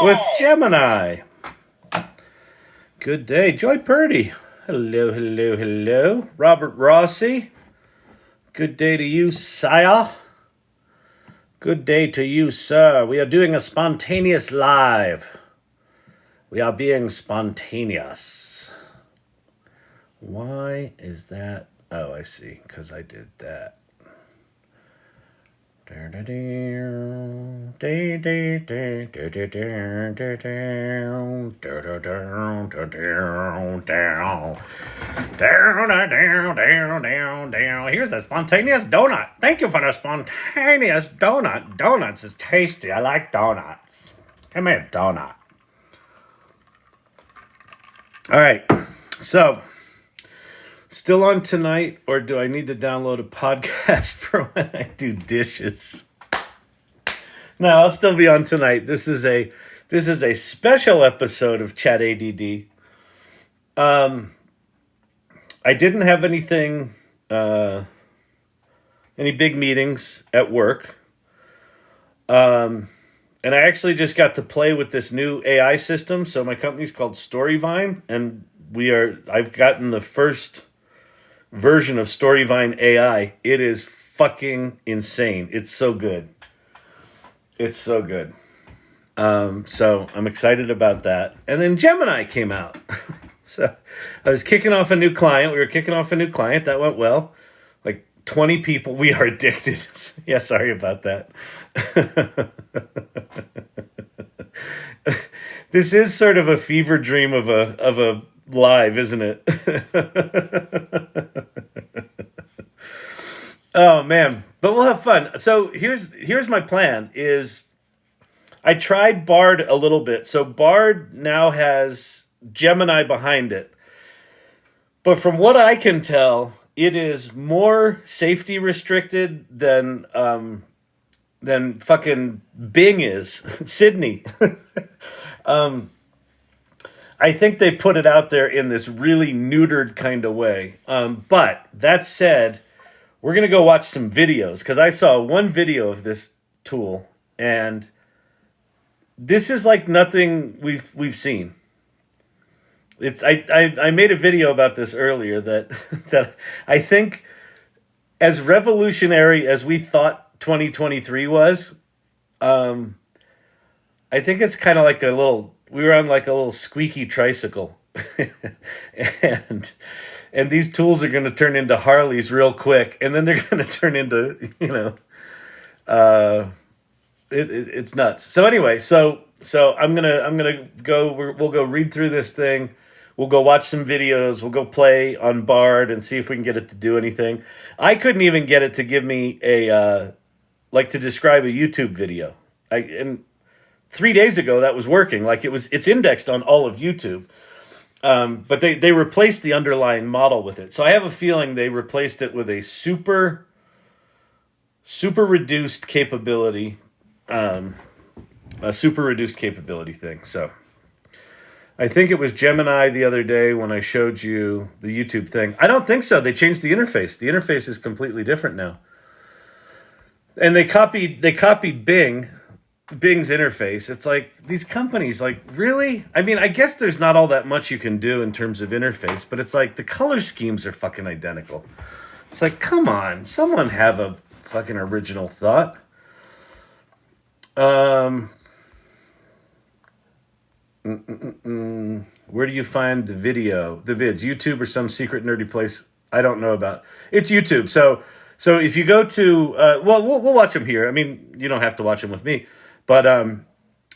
with Gemini. Good day, Joy Purdy. Hello, hello, hello. Robert Rossi. Good day to you, sire. Good day to you, sir. We are doing a spontaneous live. We are being spontaneous. Why is that? Oh, I see, because I did that. Here's a spontaneous donut. Thank you for the spontaneous donut. Donuts is tasty. I like donuts. Give me a donut. All right. So, still on tonight, or do I need to download a podcast for when I do dishes? No, I'll still be on tonight. This is a special episode of Chat ADD. I didn't have anything, any big meetings at work. And I actually just got to play with this new AI system. So my company's called Storyvine, and I've gotten the first version of Storyvine AI. It is fucking insane. It's so good. It's so good. So I'm excited about that. And then Gemini came out. So I was kicking off a new client. We were kicking off a new client. That went well. Like 20 people. We are addicted. Yeah, sorry about that. This is sort of a fever dream of a live, isn't it? Oh man, but we'll have fun. So here's my plan is I tried Bard a little bit. So Bard now has Gemini behind it. But from what I can tell, it is more safety restricted than fucking Bing is. Sydney. I think they put it out there in this really neutered kind of way. But that said, we're going to go watch some videos because I saw one video of this tool and this is like nothing we've seen. I made a video about this earlier that I think as revolutionary as we thought 2023 was, I think it's kind of like we were on like a little squeaky tricycle. and these tools are going to turn into Harleys real quick, and then they're going to turn into, it's nuts. So anyway, so I'm gonna go. We'll go read through this thing. We'll go watch some videos. We'll go play on Bard and see if we can get it to do anything. I couldn't even get it to give me to describe a YouTube video. And 3 days ago that was working. Like it's indexed on all of YouTube. But they replaced the underlying model with it. So I have a feeling they replaced it with a super reduced capability. A super reduced capability thing. So I think it was Gemini the other day when I showed you the YouTube thing. I don't think so. They changed the interface. The interface is completely different now. And they copied Bing's interface. It's like these companies, like, really? I mean, I guess there's not all that much you can do in terms of interface, but it's like the color schemes are fucking identical. It's like, come on, someone have a fucking original thought. Where do you find the vids? YouTube or some secret nerdy place I don't know about? It's YouTube. So if you go to we'll watch them here. I mean, you don't have to watch them with me, but I'm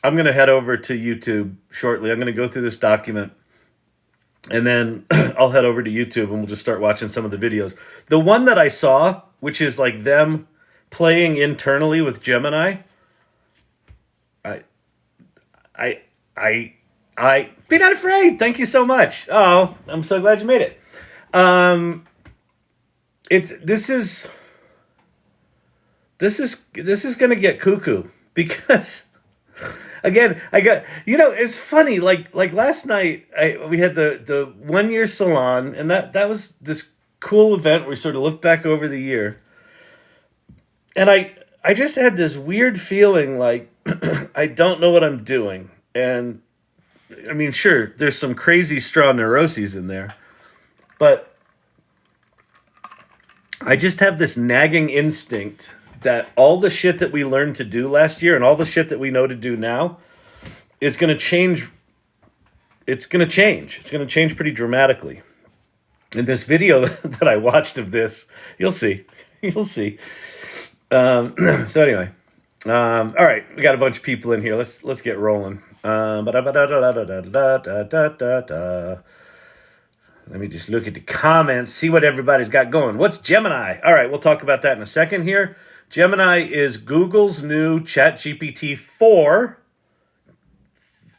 gonna head over to YouTube shortly. I'm gonna go through this document, and then I'll head over to YouTube and we'll just start watching some of the videos. The one that I saw, which is like them playing internally with Gemini. I be not afraid. Thank you so much. Oh, I'm so glad you made it. This is gonna get cuckoo because again I got it's funny like last night we had the 1 year Salon, and that was this cool event where we sort of looked back over the year, and I just had this weird feeling like I don't know what I'm doing. And I mean, sure, there's some crazy straw neuroses in there, but I just have this nagging instinct that all the shit that we learned to do last year and all the shit that we know to do now is going to change. It's going to change. It's going to change pretty dramatically. In this video that I watched of this, you'll see. You'll see. So anyway, all right, we got a bunch of people in here. Let's get rolling. Let me just look at the comments, see what everybody's got going. What's Gemini? All right, we'll talk about that in a second here. Gemini is Google's new ChatGPT 4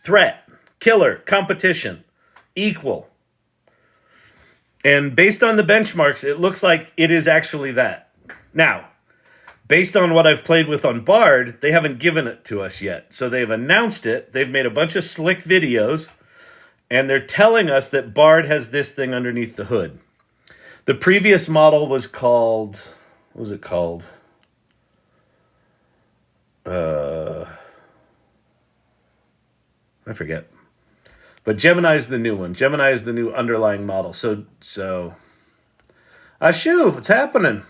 threat, killer, competition, equal. And based on the benchmarks, it looks like it is actually that. Now, based on what I've played with on Bard, they haven't given it to us yet. So they've announced it. They've made a bunch of slick videos. And they're telling us that Bard has this thing underneath the hood. The previous model was called... What was it called? I forget. But Gemini is the new one. Gemini is the new underlying model. So... Shoo, what's happening?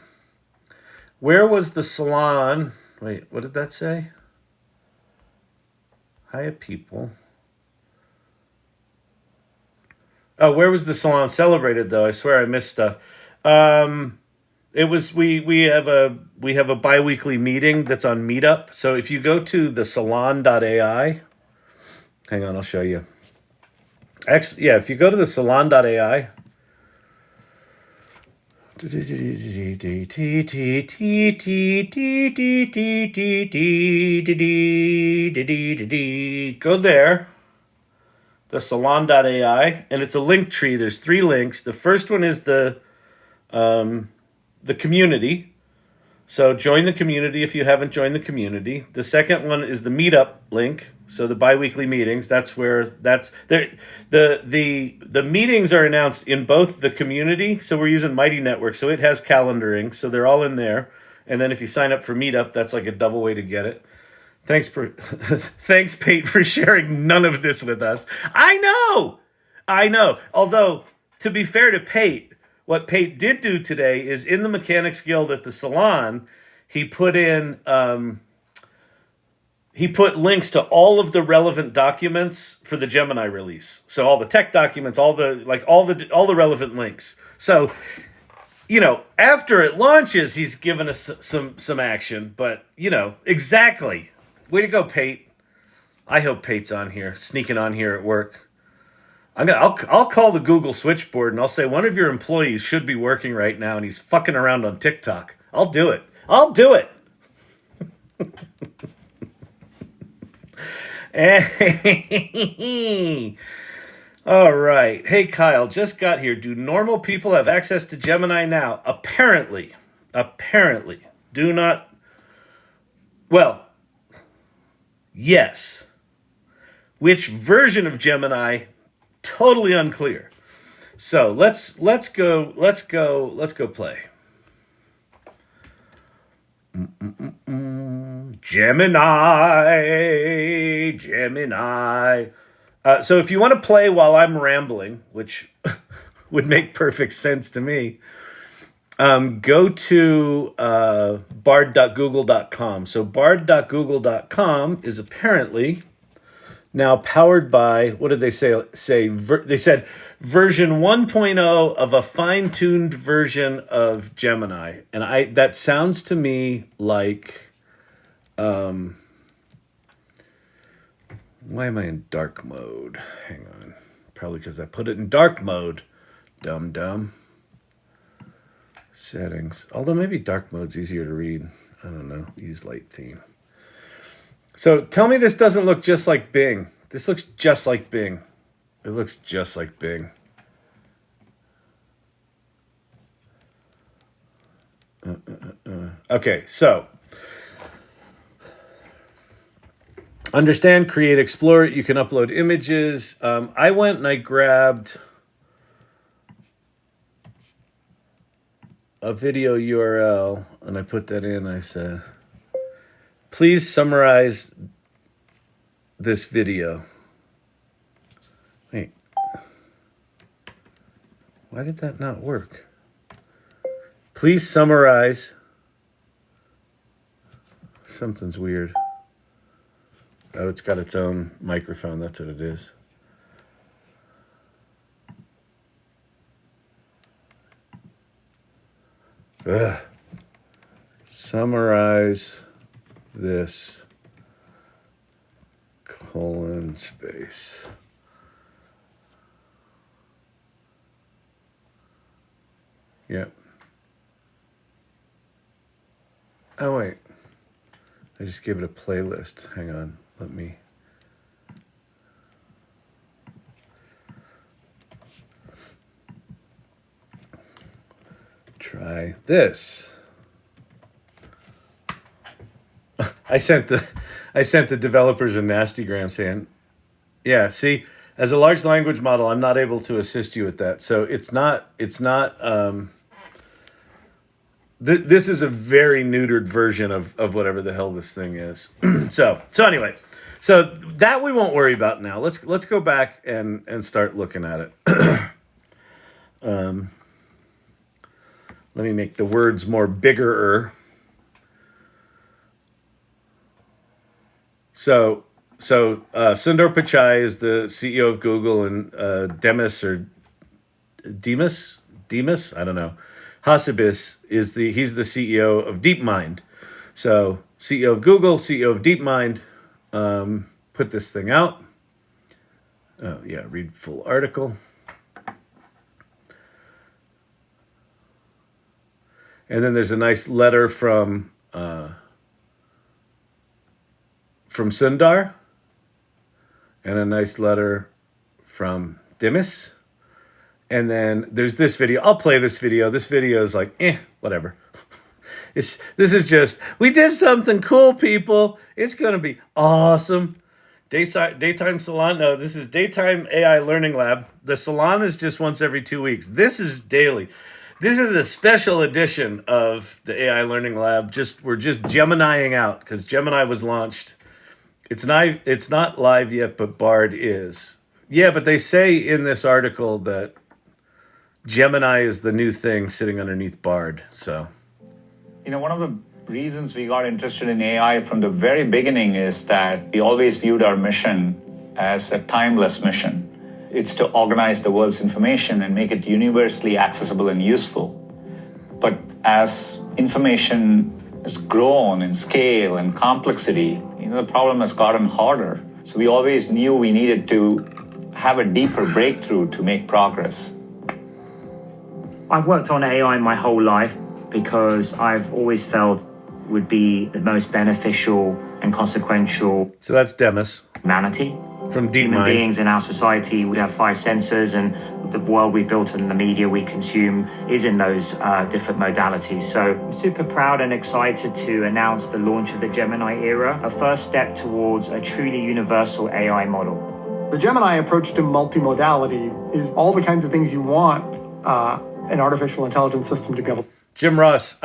Where was the Salon? Wait, what did that say? Hiya, people. Oh, where was the Salon celebrated though? I swear I missed stuff. It was we have a bi-weekly meeting that's on Meetup. So if you go to the salon.ai, hang on, I'll show you. Actually, yeah, if you go to the salon.ai, go there. The salon.ai, and it's a link tree. There's 3 links. The first one is the community. So join the community if you haven't joined the community. The second one is the Meetup link. So the bi-weekly meetings. That's where the meetings are announced in both the community. So we're using Mighty Network. So it has calendaring. So they're all in there. And then if you sign up for Meetup, that's like a double way to get it. Thanks, Pate, for sharing none of this with us. I know. Although, to be fair to Pate, what Pate did do today is in the Mechanics Guild at the Salon, he put links to all of the relevant documents for the Gemini release. So all the tech documents, all the relevant links. So, after it launches, he's given us some action. But exactly. Way to go, Pate. I hope Pate's on here, sneaking on here at work. I'll call the Google switchboard and I'll say one of your employees should be working right now and he's fucking around on TikTok. I'll do it. All right. Hey, Kyle, just got here. Do normal people have access to Gemini now? Apparently. Do not. Well, yes. Which version of Gemini? Totally unclear. So let's go play. Gemini. So if you want to play while I'm rambling, which would make perfect sense to me, go to bard.google.com. So bard.google.com is apparently now powered by, what did they say? They said version 1.0 of a fine-tuned version of Gemini. And that sounds to me like, why am I in dark mode? Hang on. Probably because I put it in dark mode. Dumb. Settings. Although maybe dark mode's easier to read. I don't know. Use light theme. So tell me this doesn't look just like Bing. This looks just like Bing. It looks just like Bing. Okay, so understand, create, explore. You can upload images. I went and I grabbed a video URL and I put that in. I said, please summarize this video. Wait. Why did that not work? Please summarize. Something's weird. Oh, it's got its own microphone. That's what it is. Ugh. Summarize this colon space. Yep. Oh, wait. I just gave it a playlist. Hang on. Let me... try this. I sent the developers a nastygram saying, yeah, see, as a large language model, I'm not able to assist you with that. So it's not this is a very neutered version of whatever the hell this thing is. So anyway, so that we won't worry about now. Let's go back and start looking at it. Let me make the words more bigger. So Sundar Pichai is the CEO of Google, and Demis, I don't know, Hassabis he's the CEO of DeepMind. So CEO of Google, CEO of DeepMind, put this thing out. Oh yeah, read full article. And then there's a nice letter from Sundar, and a nice letter from Demis. And then there's this video. I'll play this video. This video is like, whatever. This is just, we did something cool, people. It's going to be awesome. Daytime Salon. No, this is Daytime AI Learning Lab. The Salon is just once every 2 weeks. This is daily. This is a special edition of the AI Learning Lab. We're just Geminiing out because Gemini was launched. It's not live yet, but Bard is. Yeah, but they say in this article that Gemini is the new thing sitting underneath Bard. So, one of the reasons we got interested in AI from the very beginning is that we always viewed our mission as a timeless mission. It's to organize the world's information and make it universally accessible and useful. But as information has grown in scale and complexity, the problem has gotten harder. So we always knew we needed to have a deeper breakthrough to make progress. I've worked on AI my whole life because I've always felt would be the most beneficial and consequential. So that's Demis. Humanity. From DeepMind. Human beings in our society, we have 5 senses, and the world we built and the media we consume is in those different modalities. So I'm super proud and excited to announce the launch of the Gemini era, a first step towards a truly universal AI model. The Gemini approach to multimodality is all the kinds of things you want an artificial intelligence system to be able to. Jim Ross,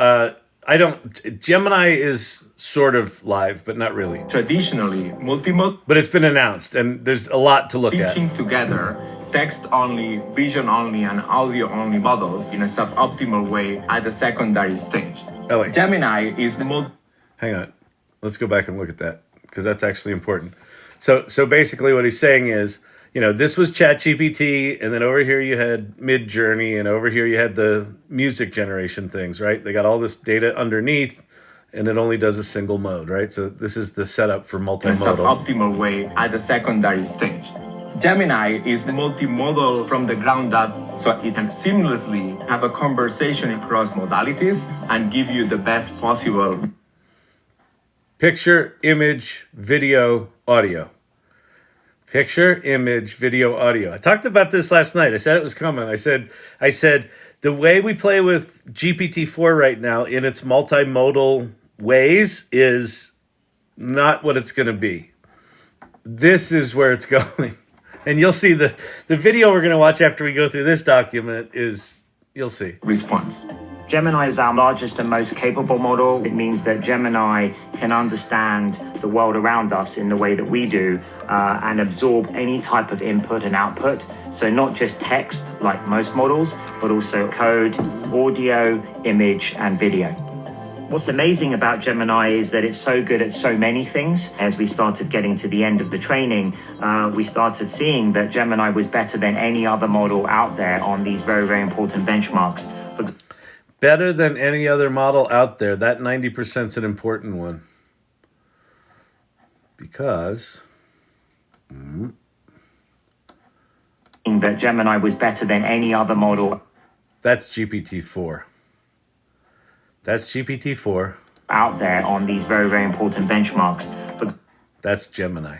Gemini is sort of live, but not really. Traditionally, multimodal. But it's been announced, and there's a lot to look at. Teaching together text-only, vision-only, and audio-only models in a suboptimal way at the secondary stage. Oh, wait. Gemini is the Hang on. Let's go back and look at that, because that's actually important. So basically what he's saying is, this was ChatGPT, and then over here you had Midjourney, and over here you had the music generation things, right? They got all this data underneath, and it only does a single mode, right? So this is the setup for multimodal. In a suboptimal way at the secondary stage. Gemini is the multimodal from the ground up, so it can seamlessly have a conversation across modalities and give you the best possible. Picture, image, video, audio. Picture, image, video, audio. I talked about this last night. I said it was coming. I said the way we play with GPT-4 right now in its multimodal ways is not what it's going to be. This is where it's going. And you'll see the video we're going to watch after we go through this document is, you'll see. Response. Gemini is our largest and most capable model. It means that Gemini can understand the world around us in the way that we do and absorb any type of input and output. So not just text like most models, but also code, audio, image, and video. What's amazing about Gemini is that it's so good at so many things. As we started getting to the end of the training, we started seeing that Gemini was better than any other model out there on these very, very important benchmarks. Better than any other model out there. That 90% is an important one. Because... that Gemini was better than any other model. That's GPT-4. That's GPT-4. Out there on these very, very important benchmarks. That's Gemini.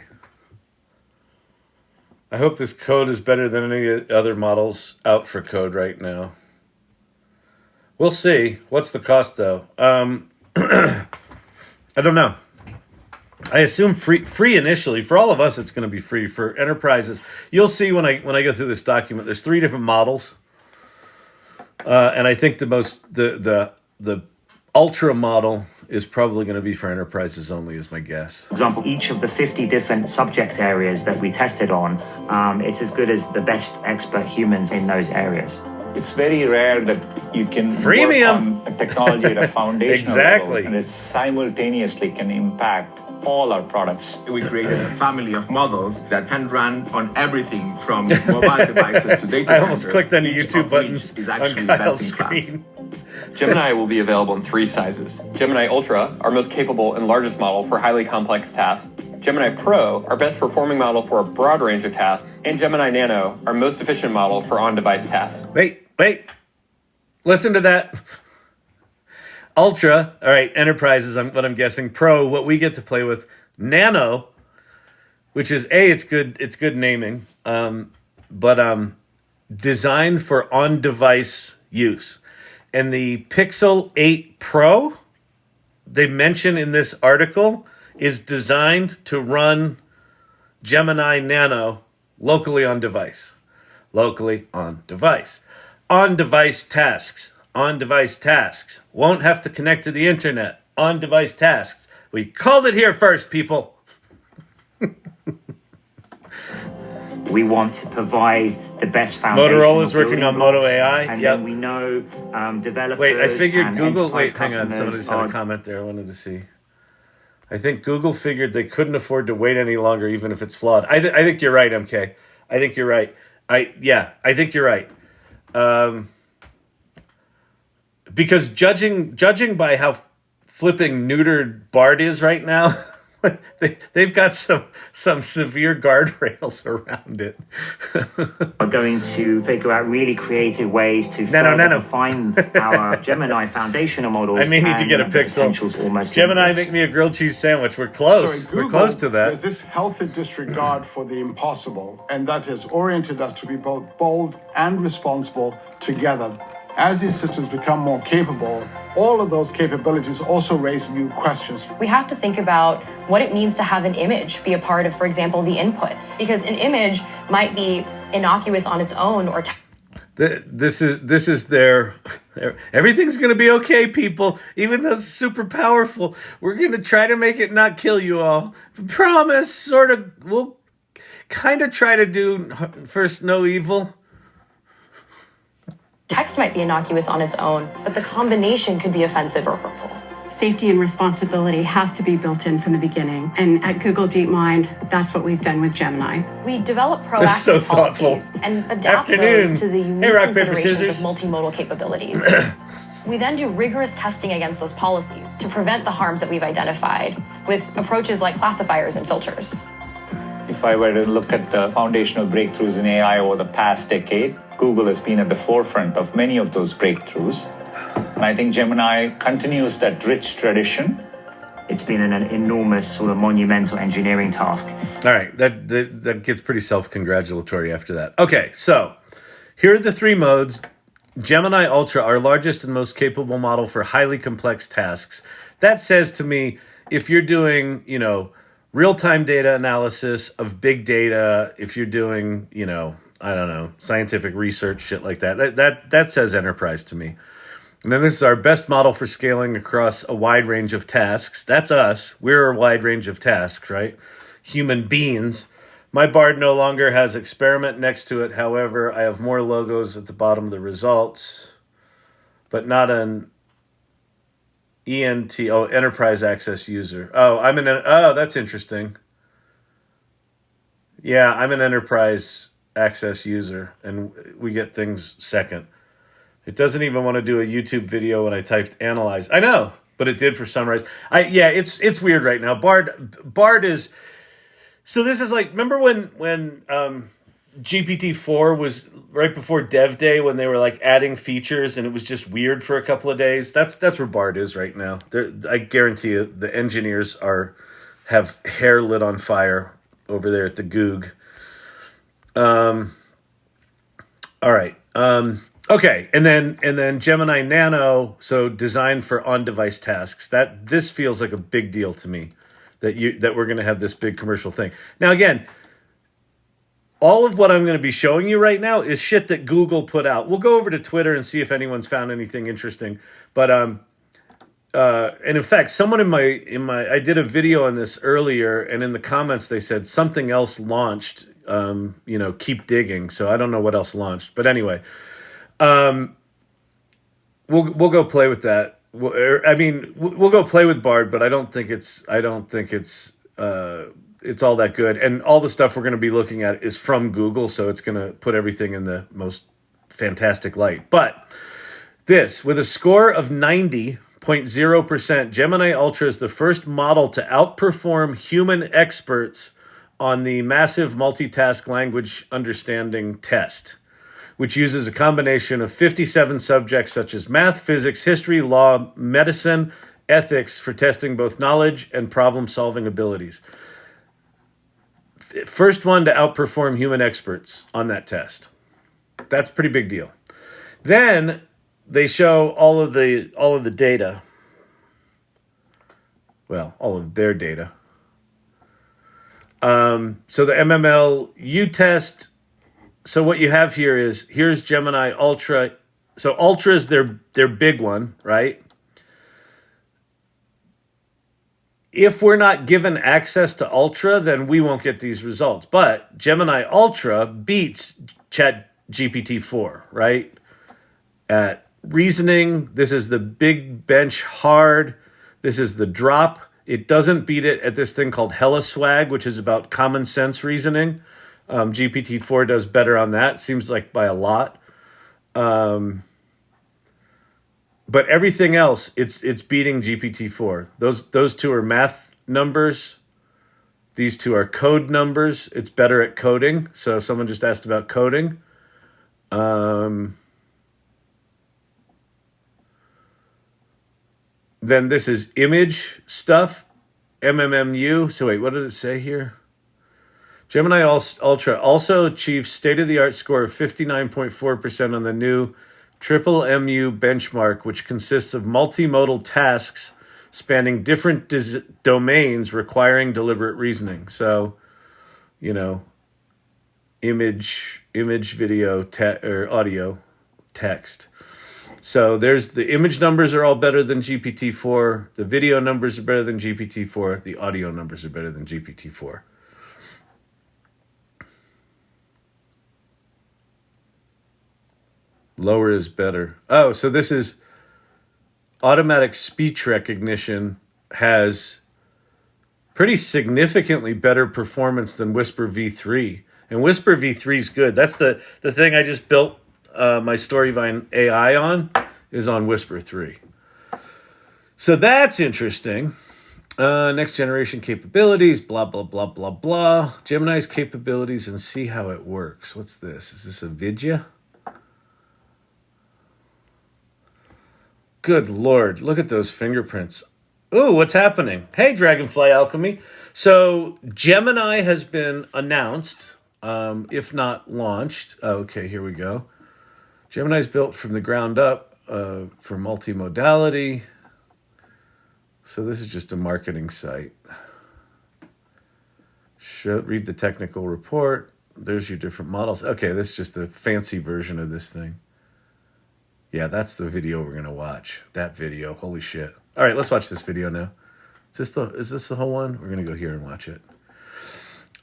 I hope this code is better than any other models out for code right now. We'll see. What's the cost, though? I don't know. I assume free initially. For all of us, it's going to be free. For enterprises, you'll see when I go through this document, there's 3 different models. And I think the Ultra model is probably going to be for enterprises only, is my guess. For example, each of the 50 different subject areas that we tested on, it's as good as the best expert humans in those areas. It's very rare that you can Freemium. work on a technology at a foundational Exactly. level, and it simultaneously can impact all our products. We created a family of models that can run on everything from mobile devices to data I almost centers, clicked on the each YouTube of buttons which is on actually Kyle's best in class. screen. Gemini will be available in 3 sizes. Gemini Ultra, our most capable and largest model for highly complex tasks. Gemini Pro, our best performing model for a broad range of tasks. And Gemini Nano, our most efficient model for on-device tasks. Wait. Listen to that. Ultra, all right, enterprises, what I'm guessing. Pro, what we get to play with. Nano, which is it's good naming, but designed for on-device use. And the Pixel 8 Pro, they mention in this article, is designed to run Gemini Nano locally on device. Locally on device. On-device tasks. On-device tasks. Won't have to connect to the internet. On-device tasks. We called it here first, people. We want to provide the best foundation. Motorola's working on Moto AI. And Yep. then we know developers. Wait, I figured and Google. enterprise Wait, hang on. customers Somebody just had are a comment there. I wanted to see. I think Google figured they couldn't afford to wait any longer, even if it's flawed. I think you're right, MK. I think you're right. I think you're right. Because judging by how flipping neutered Bard is right now, they've got some severe guardrails around it. are going to figure out really creative ways to refine our Gemini foundational models. I may need to get a potential's Pixel. almost Gemini, endless. make me a grilled cheese sandwich. We're close. So in Google, We're close to that. There's this healthy disregard for the impossible, and that has oriented us to be both bold and responsible together. As these systems become more capable, all of those capabilities also raise new questions. We have to think about what it means to have an image be a part of, for example, the input, because an image might be innocuous on its own or This is their everything's gonna be okay, people. Even though it's super powerful, we're gonna try to make it not kill you all. Promise, sort of. We'll kind of try to do first no evil. text might be innocuous on its own, but the combination could be offensive or hurtful. Safety and responsibility has to be built in from the beginning. And at Google DeepMind, that's what we've done with Gemini. We develop That's so proactive thoughtful. policies and adapt Afternoon. those to the Hey, unique rock, paper, considerations scissors. of multimodal capabilities. We then do rigorous testing against those policies to prevent the harms that we've identified with approaches like classifiers and filters. If I were to look at the foundational breakthroughs in AI over the past decade, Google has been at the forefront of many of those breakthroughs. And I think Gemini continues that rich tradition. It's been an enormous sort of monumental engineering task. All right, that gets pretty self-congratulatory after that. Okay, so here are the 3 modes. Gemini Ultra, our largest and most capable model for highly complex tasks. That says to me, if you're doing, real-time data analysis of big data, if you're doing, I don't know, scientific research, shit like that says enterprise to me. And then this is our best model for scaling across a wide range of tasks. That's us. We're a wide range of tasks, right? Human beings. My Bard no longer has experiment next to it. However, I have more logos at the bottom of the results, but not an ENT. Oh, enterprise access user. Oh, that's interesting. Yeah, I'm an enterprise access user, and we get things second. It doesn't even want to do a YouTube video when I typed analyze. I know, but it did for summarize. It's weird right now. Bard is. So this is like, remember when GPT-4 was right before Dev Day, when they were like adding features and it was just weird for a couple of days? That's where Bard is right now. I guarantee you the engineers have hair lit on fire over there at the Goog. All right. Okay, and then Gemini Nano, so designed for on-device tasks. This feels like a big deal to me, that we're going to have this big commercial thing. Now again, all of what I'm going to be showing you right now is shit that Google put out. We'll go over to Twitter and see if anyone's found anything interesting. But and in fact, someone in my I did a video on this earlier, and in the comments they said something else launched. Keep digging. So I don't know what else launched, but anyway. We'll go play with that. We'll go play with Bard, but I don't think it's all that good. And all the stuff we're going to be looking at is from Google, so it's going to put everything in the most fantastic light. But with a score of 90.0%, Gemini Ultra is the first model to outperform human experts on the massive multitask language understanding test, which uses a combination of 57 subjects such as math, physics, history, law, medicine, ethics for testing both knowledge and problem-solving abilities. First one to outperform human experts on that test. That's a pretty big deal. Then they show all of the data. Well, all of their data. So the MML-U test. So what you have here's Gemini Ultra. So Ultra is their big one, right? If we're not given access to Ultra, then we won't get these results. But Gemini Ultra beats ChatGPT-4, right? At reasoning, this is the big bench hard. This is the drop. It doesn't beat it at this thing called HelloSwag, which is about common sense reasoning. GPT-4 does better on that. Seems like by a lot. But everything else, it's beating GPT-4. Those two are math numbers. These two are code numbers. It's better at coding. So someone just asked about coding. Then this is image stuff. MMMU. So wait, what did it say here? Gemini Ultra also achieves state-of-the-art score of 59.4% on the new Triple MU benchmark, which consists of multimodal tasks spanning different domains requiring deliberate reasoning. So, image, video, or audio, text. So there's the image numbers are all better than GPT-4. The video numbers are better than GPT-4. The audio numbers are better than GPT-4. Lower is better. Oh, so this is automatic speech recognition has pretty significantly better performance than Whisper v3. And Whisper v3 is good. That's the thing I just built my Storyvine AI on, is on Whisper 3. So that's interesting. Next generation capabilities, blah, blah, blah, blah, blah. Gemini's capabilities and see how it works. What's this? Is this a vidya? Good Lord, look at those fingerprints. Ooh, what's happening? Hey, Dragonfly Alchemy. So Gemini has been announced, if not launched. Oh, okay, here we go. Gemini's built from the ground up for multimodality. So this is just a marketing site. Read the technical report. There's your different models. Okay, this is just a fancy version of this thing. Yeah, that's the video we're gonna watch. That video. Holy shit. All right, let's watch this video now. Is this the whole one? We're gonna go here and watch it.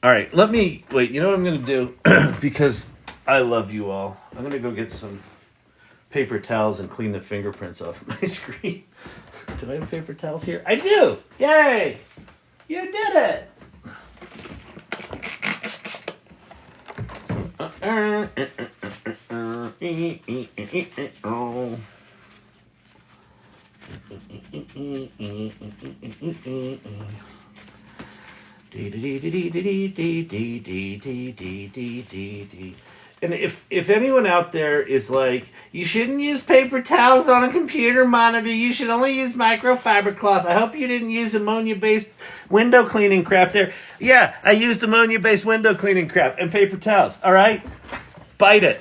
All right, let me wait. You know what I'm gonna do? Because I love you all. I'm gonna go get some paper towels and clean the fingerprints off my screen. Do I have paper towels here? I do! Yay! You did it! And if anyone out there is like, you shouldn't use paper towels on a computer monitor, you should only use microfiber cloth. I hope you didn't use ammonia-based window cleaning crap there. Yeah, I used ammonia-based window cleaning crap and paper towels, all right? Bite it.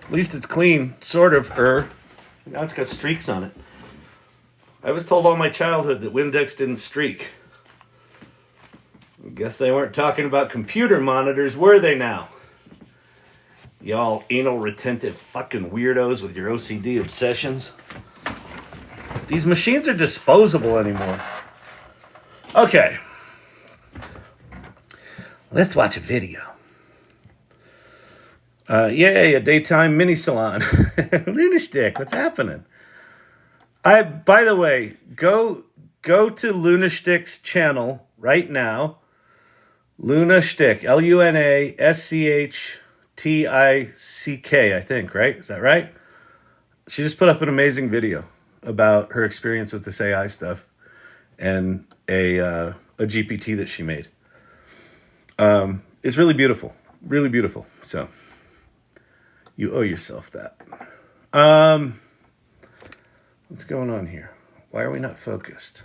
At least it's clean, sort of. Now it's got streaks on it. I was told all my childhood that Windex didn't streak. I guess they weren't talking about computer monitors, were they now? Y'all anal retentive fucking weirdos with your OCD obsessions. These machines are disposable anymore. Okay. Let's watch a video. Yay, a daytime mini salon. Lunashtick, what's happening? By the way, go to Lunashtick's channel right now. Lunashtick, LUNASCHTICK, I think, right? Is that right? She just put up an amazing video about her experience with this AI stuff and a GPT that she made. It's really beautiful. Really beautiful. So you owe yourself that. What's going on here? Why are we not focused?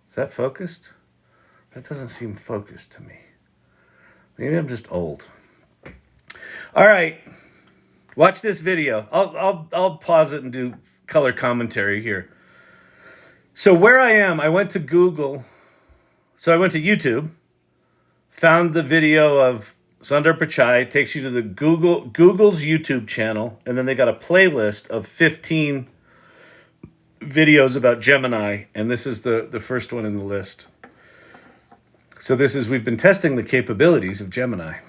Is that focused? That doesn't seem focused to me. Maybe I'm just old. All right. Watch this video. I'll pause it and do color commentary here. So where I am, I went to Google. So I went to YouTube, found the video of Sundar Pichai, takes you to the Google's YouTube channel, and then they got a playlist of 15 videos about Gemini, and this is the first one in the list. So we've been testing the capabilities of Gemini.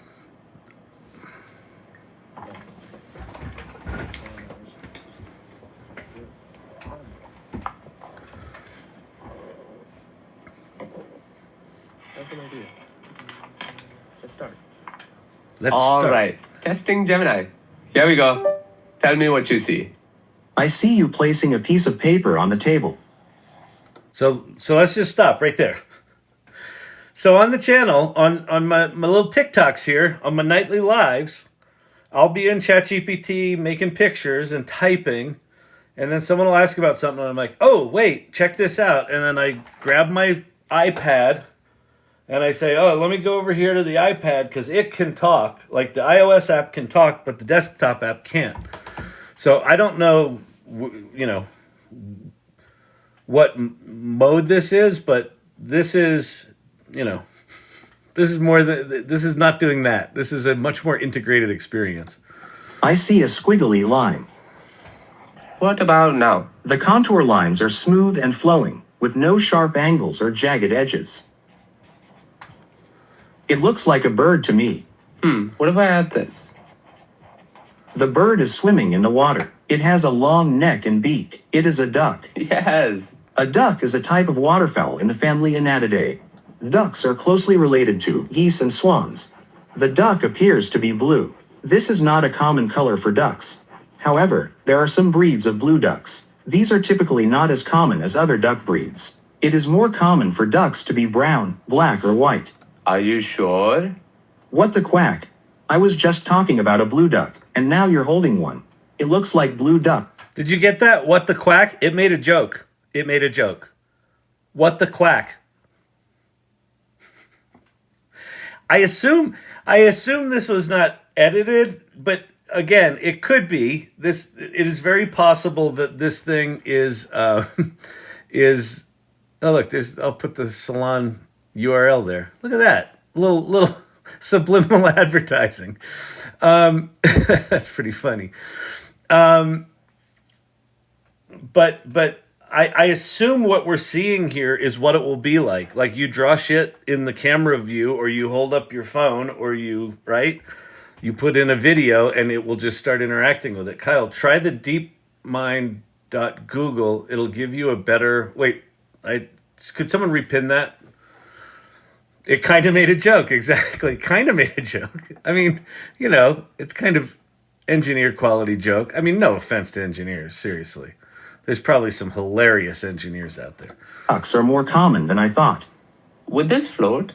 Let's start. All right, testing Gemini. Here we go. Tell me what you see. I see you placing a piece of paper on the table. So let's just stop right there. So on the channel, on my little TikToks here, on my nightly lives, I'll be in ChatGPT making pictures and typing, and then someone will ask about something, and I'm like, oh, wait, check this out. And then I grab my iPad, and I say, oh, let me go over here to the iPad, because it can talk. Like the iOS app can talk, but the desktop app can't. So I don't know, what mode this is, but this is, this is not doing that. This is a much more integrated experience. I see a squiggly line. What about now? The contour lines are smooth and flowing, with no sharp angles or jagged edges. It looks like a bird to me. What if I add this? The bird is swimming in the water. It has a long neck and beak. It is a duck. Yes. A duck is a type of waterfowl in the family Anatidae. Ducks are closely related to geese and swans. The duck appears to be blue. This is not a common color for ducks. However, there are some breeds of blue ducks. These are typically not as common as other duck breeds. It is more common for ducks to be brown, black, or white. Are you sure? What the quack? I was just talking about a blue duck, and now you're holding one. It looks like blue duck. Did you get that? What the quack? It made a joke. It made a joke. What the quack? I assume this was not edited, but again, it could be. It is very possible that this thing is Oh look, I'll put the Salon URL there. Look at that. Little Subliminal advertising. That's pretty funny. But I assume what we're seeing here is what it will be like. Like you draw shit in the camera view, or you hold up your phone, or you put in a video and it will just start interacting with it. Kyle, try the deepmind.google. It'll give you a better... Wait, could someone repin that? It kind of made a joke. Exactly. Kind of made a joke. I mean, it's kind of engineer quality joke. I mean, no offense to engineers, seriously. There's probably some hilarious engineers out there. Ducks are more common than I thought. Would this float?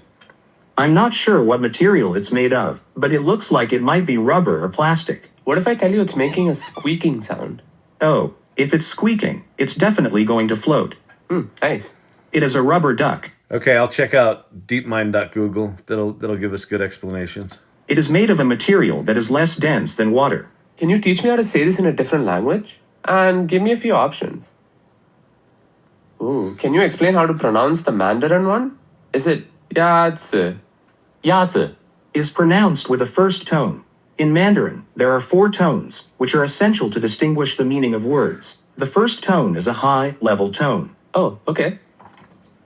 I'm not sure what material it's made of, but it looks like it might be rubber or plastic. What if I tell you it's making a squeaking sound? Oh, if it's squeaking, it's definitely going to float. Nice. It is a rubber duck. Okay, I'll check out deepmind.google. That'll give us good explanations. It is made of a material that is less dense than water. Can you teach me how to say this in a different language? And give me a few options. Ooh, can you explain how to pronounce the Mandarin one? Is it Yazi? Yazi is pronounced with a first tone. In Mandarin, there are 4 tones, which are essential to distinguish the meaning of words. The first tone is a high-level tone. Oh, okay.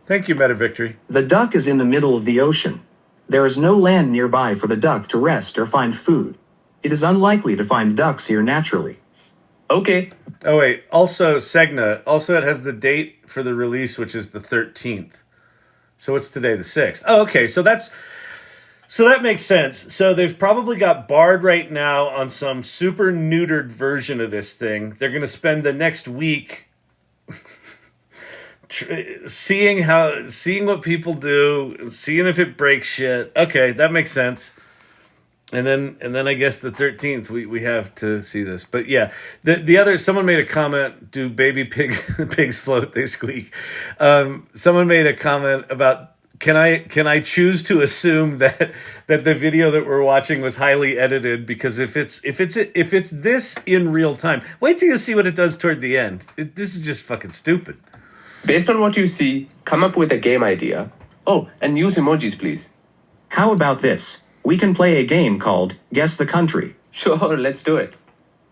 Thank you, Meta Victory. The duck is in the middle of the ocean. There is no land nearby for the duck to rest or find food. It is unlikely to find ducks here naturally. Okay. Oh, wait. Also, Segna. Also, it has the date for the release, which is the 13th. So it's today, the 6th. Oh, okay. So that makes sense. So they've probably got Bard right now on some super neutered version of this thing. They're going to spend the next week seeing what people do, seeing if it breaks shit. Okay, that makes sense. And then I guess the 13th we have to see this. But yeah, the other, someone made a comment, do baby pigs float, they squeak. Someone made a comment about, can I choose to assume that the video that we're watching was highly edited, because if it's this in real time, wait till you see what it does toward the end. This is just fucking stupid. Based on what you see, come up with a game idea. Oh, and use emojis, please. How about this? We can play a game called Guess the Country. Sure, let's do it.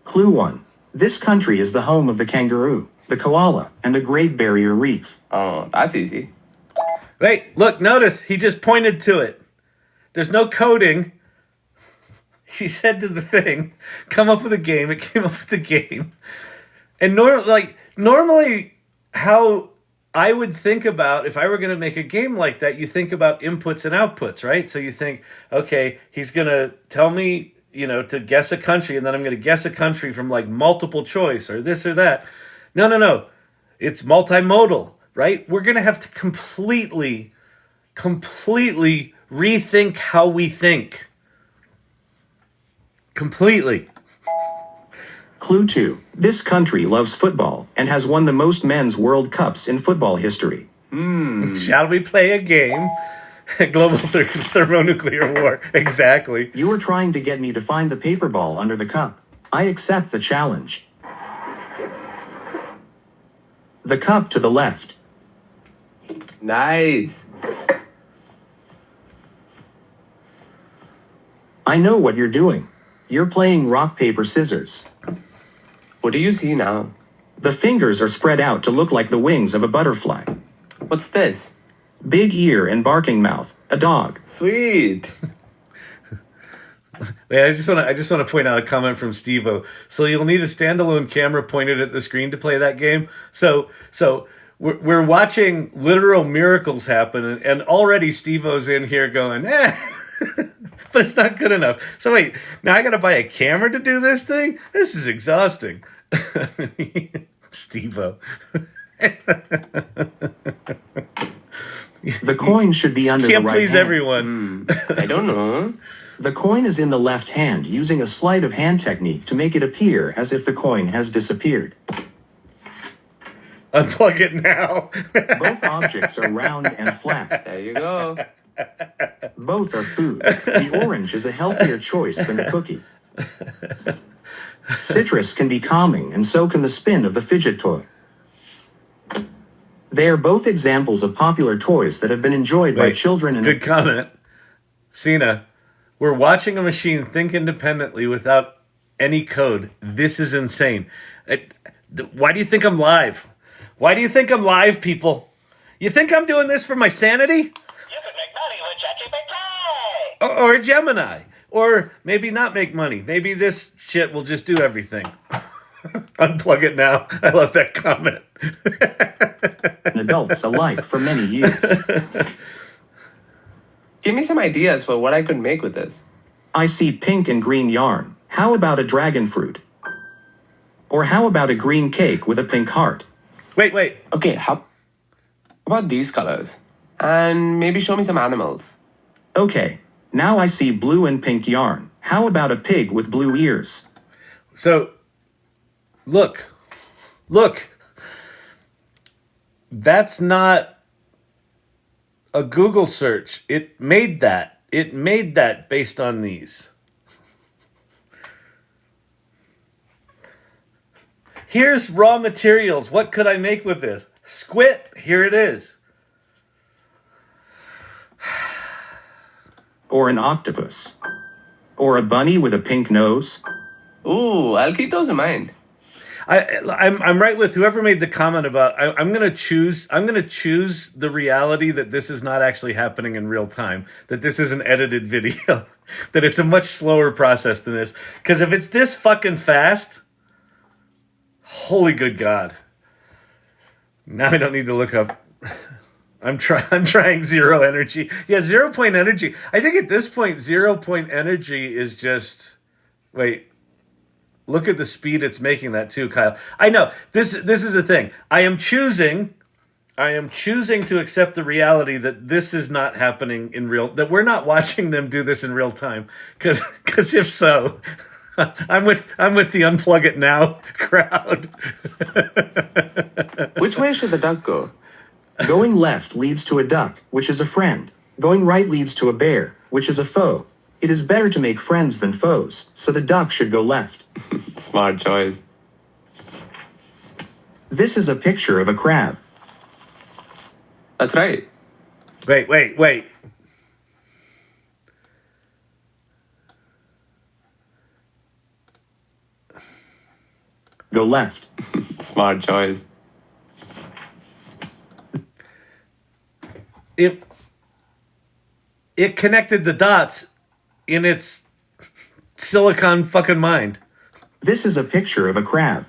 Clue 1. This country is the home of the kangaroo, the koala, and the Great Barrier Reef. Oh, that's easy. Wait, look, notice, he just pointed to it. There's no coding. He said to the thing, come up with a game. It came up with the game. And normally how I would think about, if I were going to make a game like that, you think about inputs and outputs, right? So you think, okay, he's going to tell me, to guess a country, and then I'm going to guess a country from like multiple choice or this or that. No. It's multimodal, right? We're going to have to completely rethink how we think. Completely. Clue 2. This country loves football and has won the most men's World Cups in football history. Shall we play a game? Global thermonuclear war. Exactly. You were trying to get me to find the paper ball under the cup. I accept the challenge. The cup to the left. Nice. I know what you're doing. You're playing rock, paper, scissors. What do you see now? The fingers are spread out to look like the wings of a butterfly. What's this? Big ear and barking mouth. A dog. Sweet. Yeah, I just want to point out a comment from Steve-O. So you'll need a standalone camera pointed at the screen to play that game. So we're watching literal miracles happen, and already Steve-O's in here going, but it's not good enough. So wait, now I got to buy a camera to do this thing? This is exhausting. Steve-O. The coin should be under the right hand. Can't please everyone. I don't know. The coin is in the left hand, using a sleight of hand technique to make it appear as if the coin has disappeared. Unplug it now. Both objects are round and flat. There you go. Both are food. The orange is a healthier choice than the cookie. Citrus can be calming, and so can the spin of the fidget toy. They are both examples of popular toys that have been enjoyed by children and... Good comment. Cena, We're watching a machine think independently without any code. This is insane. Why do you think I'm live? Why do you think I'm live, people? You think I'm doing this for my sanity? You can make money with ChatGPT. Or Gemini. Or maybe not make money. Maybe this shit will just do everything. Unplug it now. I love that comment. Adults alike for many years. Give me some ideas for what I could make with this. I see pink and green yarn. How about a dragon fruit? Or how about a green cake with a pink heart? Wait. Okay, how about these colors? And maybe show me some animals. Okay, now I see blue and pink yarn. How about a pig with blue ears? So, look. That's not a Google search. It made that. It made that based on these. Here's raw materials. What could I make with this? Squid. Here it is. Or an octopus? Or a bunny with a pink nose? Ooh, I'll keep those in mind. I'm right with whoever made the comment about I'm gonna choose the reality that this is not actually happening in real time, that this is an edited video, that it's a much slower process than this. Because if it's this fucking fast, holy good God. Now I don't need to look up. I'm trying zero energy. Yeah, 0 point energy. I think at this point, 0 point energy is just wait. Look at the speed it's making that too, Kyle. I know. This is the thing. I am choosing to accept the reality that this is not happening in real, that we're not watching them do this in real time. Cause if so, I'm with the unplug it now crowd. Which way should the duck go? Going left leads to a duck, which is a friend. Going right leads to a bear, which is a foe. It is better to make friends than foes, so the duck should go left. Smart choice. This is a picture of a crab. That's right. Wait. Go left. Smart choice. It connected the dots in its silicon fucking mind. This is a picture of a crab.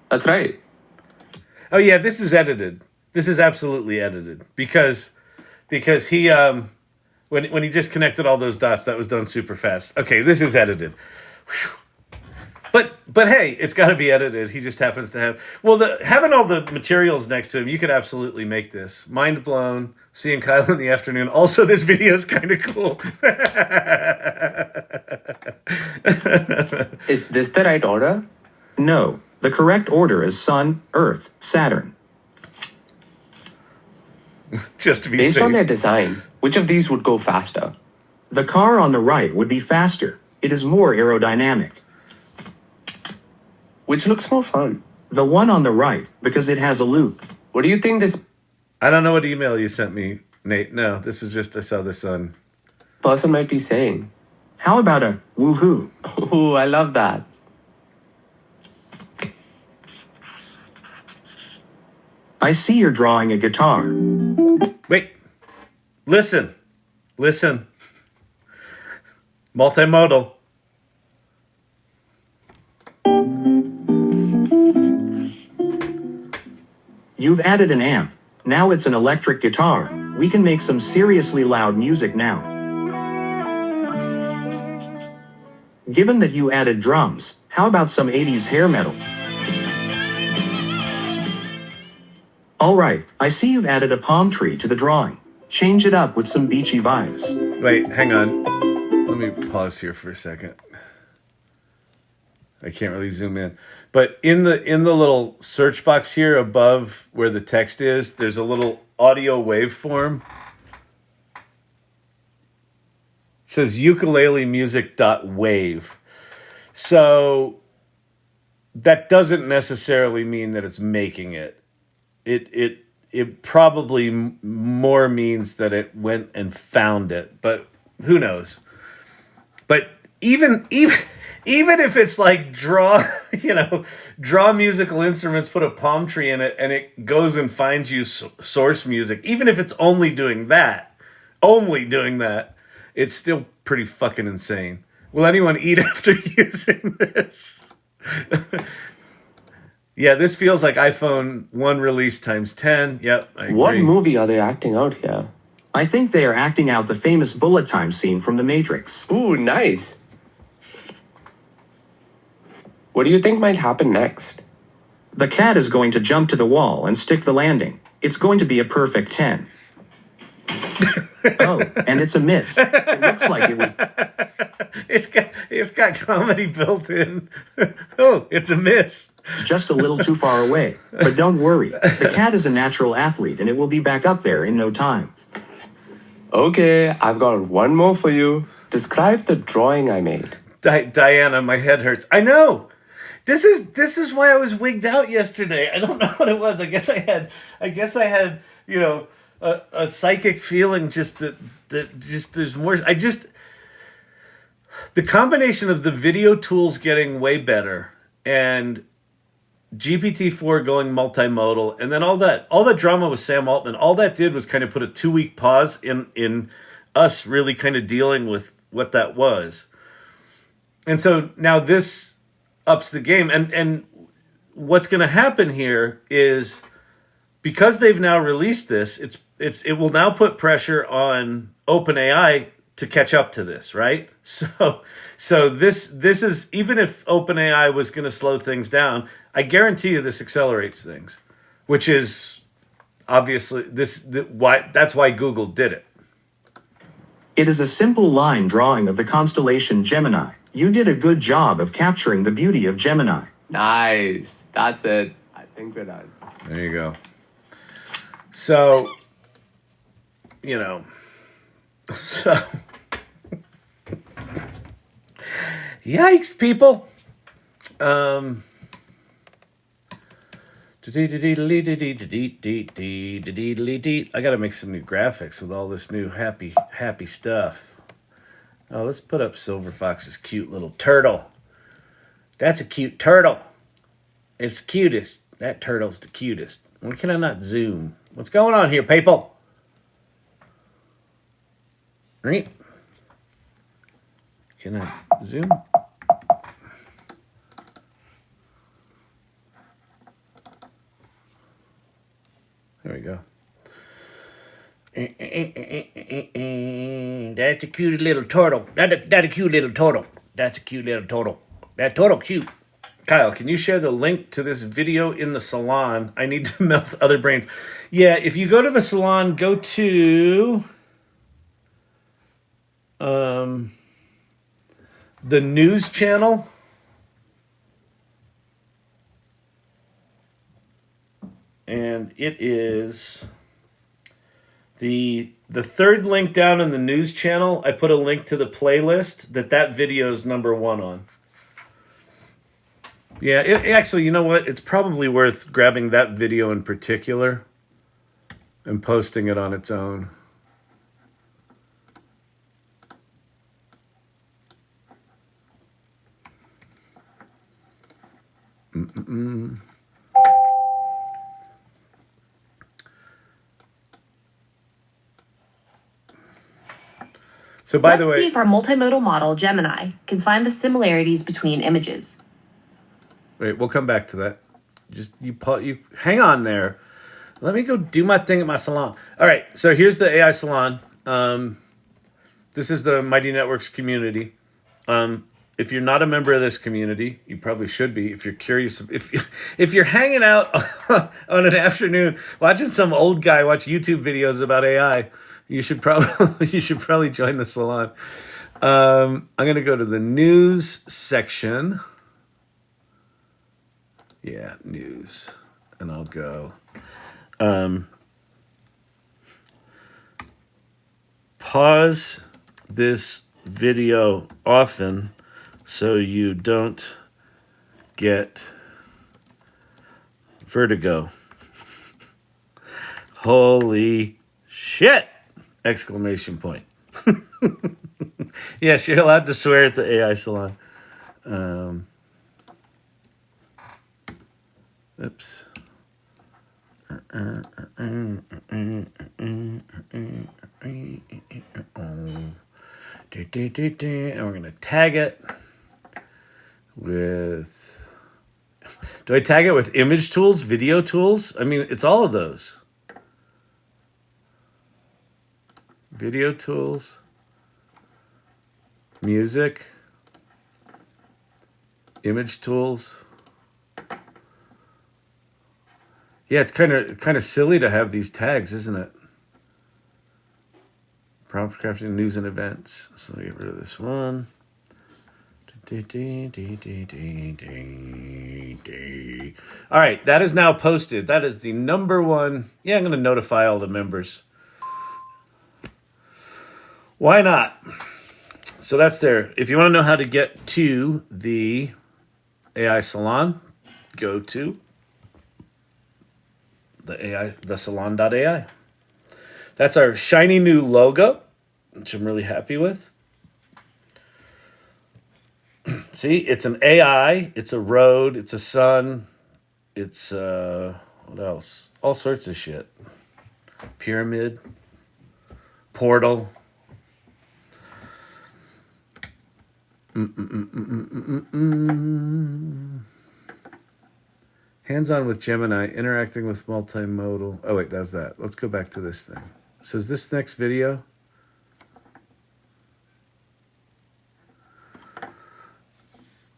That's right. Oh yeah, this is edited. This is absolutely edited because he when he just connected all those dots, that was done super fast. Okay, this is edited. Whew. But hey, it's got to be edited. He just happens to have having all the materials next to him. You could absolutely make this. Mind blown. Seeing Kyle in the afternoon. Also, this video is kind of cool. Is this the right order? No, the correct order is Sun, Earth, Saturn. Just to be Based safe. on their design, which of these would go faster? The car on the right would be faster. It is more aerodynamic. Which looks more fun? The one on the right, because it has a loop. What do you think this I don't know what email you sent me, Nate. No, this is just I saw this on. person might be saying? How about a woohoo? Ooh, I love that. I see you're drawing a guitar. Wait. Listen. Multimodal. You've added an amp. Now it's an electric guitar. We can make some seriously loud music now. Given that you added drums, how about some 80s hair metal? Alright, I see you've added a palm tree to the drawing. Change it up with some beachy vibes. Wait, hang on. Let me pause here for a second. I can't really zoom in. But in the little search box here above where the text is, there's a little audio waveform. It says ukulelemusic.wave. So that doesn't necessarily mean that it's making it. It probably more means that it went and found it. But who knows? But even if it's like draw musical instruments, put a palm tree in it, and it goes and finds you source music. Even if it's only doing that, it's still pretty fucking insane. Will anyone eat after using this? Yeah, this feels like iPhone 1 release times 10. Yep, I agree. What movie are they acting out here? I think they are acting out the famous bullet time scene from The Matrix. Ooh, nice. What do you think might happen next? The cat is going to jump to the wall and stick the landing. It's going to be a perfect 10. Oh, and it's a miss. It looks like it was... It's got comedy built in. Oh, it's a miss. Just a little too far away. But don't worry. The cat is a natural athlete, and it will be back up there in no time. Okay, I've got one more for you. Describe the drawing I made. Diana, my head hurts. I know. This is why I was wigged out yesterday. I don't know what it was. I guess I had a psychic feeling just that there's more. The combination of the video tools getting way better and GPT-4 going multimodal, and then all that drama with Sam Altman, all that did was kind of put a 2-week pause in us really kind of dealing with what that was. And so now this ups the game. And what's going to happen here is, because they've now released this, it will now put pressure on OpenAI to catch up to this, right? So this is, even if OpenAI was going to slow things down, I guarantee you this accelerates things, which is obviously that's why Google did it. It is a simple line drawing of the constellation Gemini. You did a good job of capturing the beauty of Gemini. Nice. That's it. I think we're done. There you go. So, yikes, people. I gotta make some new graphics with all this new happy stuff. Oh, let's put up Silver Fox's cute little turtle. That's a cute turtle. It's the cutest. That turtle's the cutest. Why can I not zoom? What's going on here, people? Right? Can I zoom? There we go. That's a cute little turtle. That's a cute little turtle. That's a cute little turtle. That turtle cute. Kyle, can you share the link to this video in the Salon? I need to melt other brains. Yeah, if you go to the Salon, go to the news channel. And it is the third link down in the news channel. I put a link to the playlist that video is number 1 on. Yeah, actually, you know what? It's probably worth grabbing that video in particular and posting it on its own. So by the way, let's see if our multimodal model, Gemini, can find the similarities between images. Wait, we'll come back to that. Just you hang on there. Let me go do my thing at my salon. All right, so here's the AI Salon. This is the Mighty Networks community. If you're not a member of this community, you probably should be. If you're curious, if you're hanging out on an afternoon watching some old guy watch YouTube videos about AI, you should probably join the Salon. I'm gonna go to the news section. Yeah, news, and I'll go. Pause this video often so you don't get vertigo. Holy shit! Exclamation point. Yes, you're allowed to swear at the AI Salon. Oops. And we're going to tag it with... Do I tag it with image tools, video tools? I mean, it's all of those. Video tools, music, image tools. Yeah, it's kind of silly to have these tags, isn't it? Prompt crafting, news and events. So let me get rid of this one. All right, that is now posted. That is the number one. Yeah, I'm going to notify all the members. Why not? So that's there. If you want to know how to get to the AI Salon, go to the salon.ai. That's our shiny new logo, which I'm really happy with. See, it's an AI, it's a road, it's a sun, it's what else? All sorts of shit. Pyramid, portal. Hands-on with Gemini, interacting with multimodal. Oh, wait, that was that. Let's go back to this thing. So is this next video?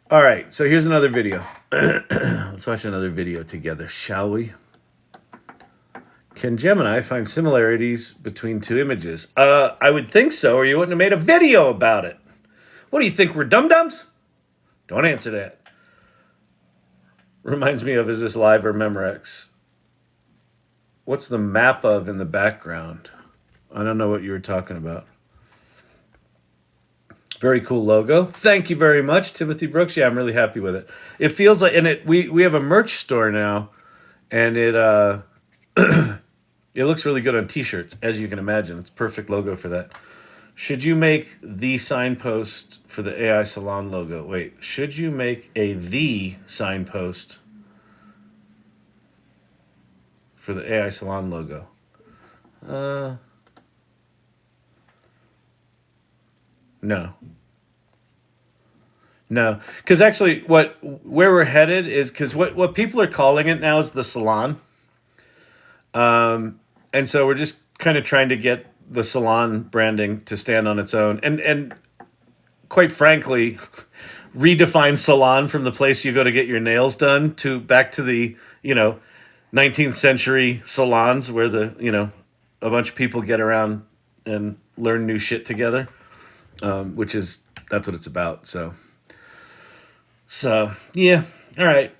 All right, so here's another video. Let's watch another video together, shall we? Can Gemini find similarities between two images? I would think so, or you wouldn't have made a video about it. What do you think, we're dum-dums? Don't answer that. Reminds me of, is this live or Memorex? What's the map of in the background? I don't know what you were talking about. Very cool logo. Thank you very much, Timothy Brooks. Yeah, I'm really happy with it. It feels like, and we have a merch store now, and it it looks really good on t-shirts, as you can imagine. It's a perfect logo for that. Should you make the signpost for the AI Salon logo? Wait, should you make the signpost for the AI Salon logo? No. No, because actually where we're headed is, because what people are calling it now is the Salon. And so we're just kind of trying to get the Salon branding to stand on its own. And quite frankly, redefine Salon from the place you go to get your nails done to back to the, 19th century salons where a bunch of people get around and learn new shit together, that's what it's about. So yeah, all right.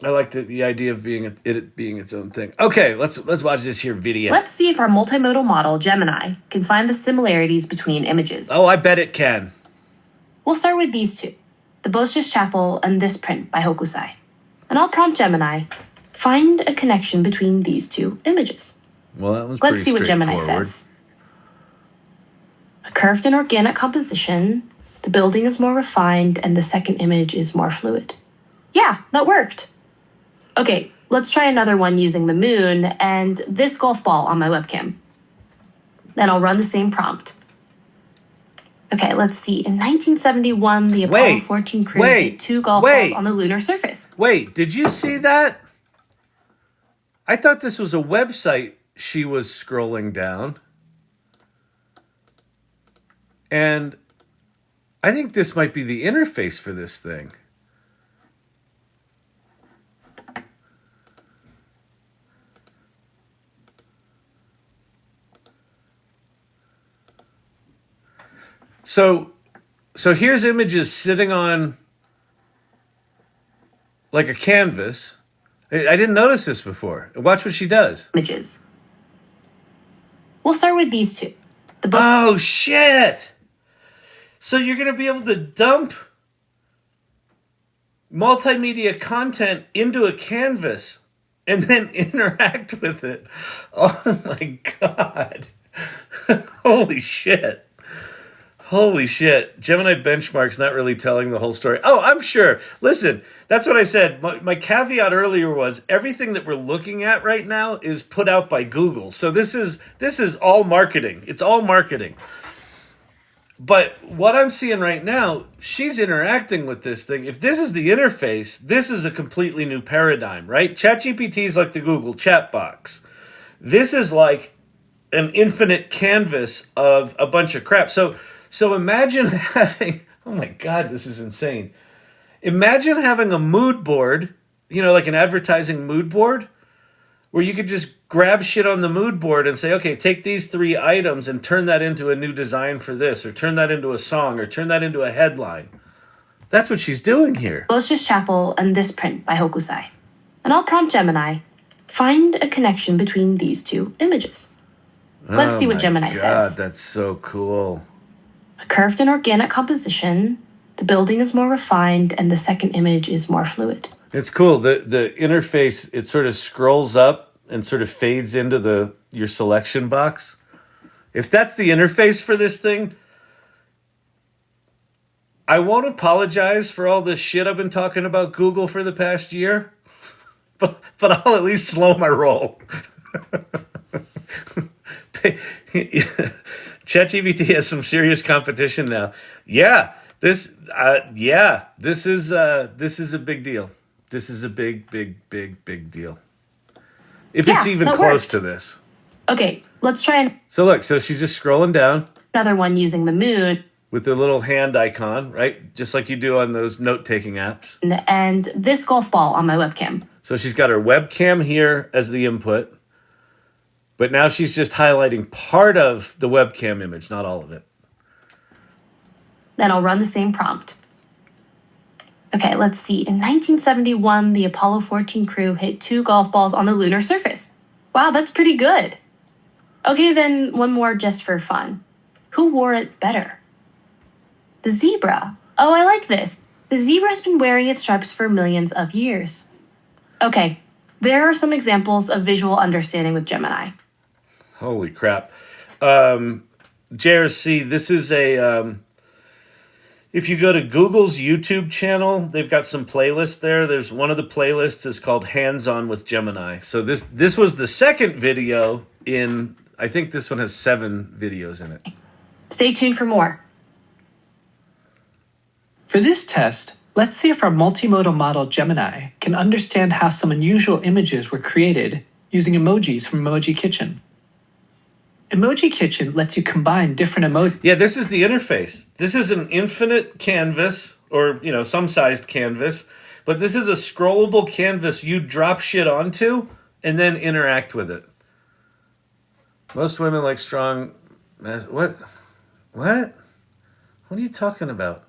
I like the idea of it being its own thing. Okay, let's watch this here video. Let's see if our multimodal model, Gemini, can find the similarities between images. Oh, I bet it can. We'll start with these two, the Bosch's Chapel and this print by Hokusai. And I'll prompt Gemini, find a connection between these two images. Well, that was Let's see what Gemini says. A curved and organic composition, the building is more refined, and the second image is more fluid. Yeah, that worked. Okay, let's try another one using the moon and this golf ball on my webcam. Then I'll run the same prompt. Okay, let's see. In 1971, the Apollo 14 crew hit two golf balls on the lunar surface. Wait, did you see that? I thought this was a website she was scrolling down. And I think this might be the interface for this thing. So here's images sitting on like a canvas. I didn't notice this before. Watch what she does. Images. We'll start with these two. Oh, shit! So you're going to be able to dump multimedia content into a canvas and then interact with it. Oh, my God. Holy shit. Holy shit. Gemini benchmark's not really telling the whole story. Oh, I'm sure. Listen, that's what I said. My caveat earlier was everything that we're looking at right now is put out by Google. So this is all marketing. It's all marketing. But what I'm seeing right now, she's interacting with this thing. If this is the interface, this is a completely new paradigm, right? ChatGPT is like the Google chat box. This is like an infinite canvas of a bunch of crap. So imagine having, oh my God, this is insane. Imagine having a mood board, like an advertising mood board, where you could just grab shit on the mood board and say, okay, take these 3 items and turn that into a new design for this, or turn that into a song, or turn that into a headline. That's what she's doing here. Moses Chapel and this print by Hokusai. And I'll prompt Gemini, find a connection between these 2 images. Let's see what Gemini says. God, that's so cool. A curved and organic composition. The building is more refined, and the second image is more fluid. It's cool. The interface, it sort of scrolls up and sort of fades into your selection box. If that's the interface for this thing, I won't apologize for all this shit I've been talking about Google for the past year, but I'll at least slow my roll. ChatGPT has some serious competition now. Yeah, this is a big deal. This is a big deal. If it's even close to this. Okay, let's try So she's just scrolling down. Another one using the moon. With the little hand icon, right? Just like you do on those note-taking apps. And this golf ball on my webcam. So she's got her webcam here as the input. But now she's just highlighting part of the webcam image, not all of it. Then I'll run the same prompt. Okay, let's see. In 1971, the Apollo 14 crew hit 2 golf balls on the lunar surface. Wow, that's pretty good. Okay, then one more just for fun. Who wore it better? The zebra. Oh, I like this. The zebra has been wearing its stripes for millions of years. Okay, there are some examples of visual understanding with Gemini. Holy crap. JRC, this is if you go to Google's YouTube channel, they've got some playlists there. There's one of the playlists is called Hands On with Gemini. So this was the second video in, I think this one has 7 videos in it. Stay tuned for more. For this test, let's see if our multimodal model Gemini can understand how some unusual images were created using emojis from Emoji Kitchen. Emoji Kitchen lets you combine different emojis. Yeah, this is the interface. This is an infinite canvas, or, some sized canvas, but this is a scrollable canvas you drop shit onto and then interact with it. Most women like strong... What? What are you talking about?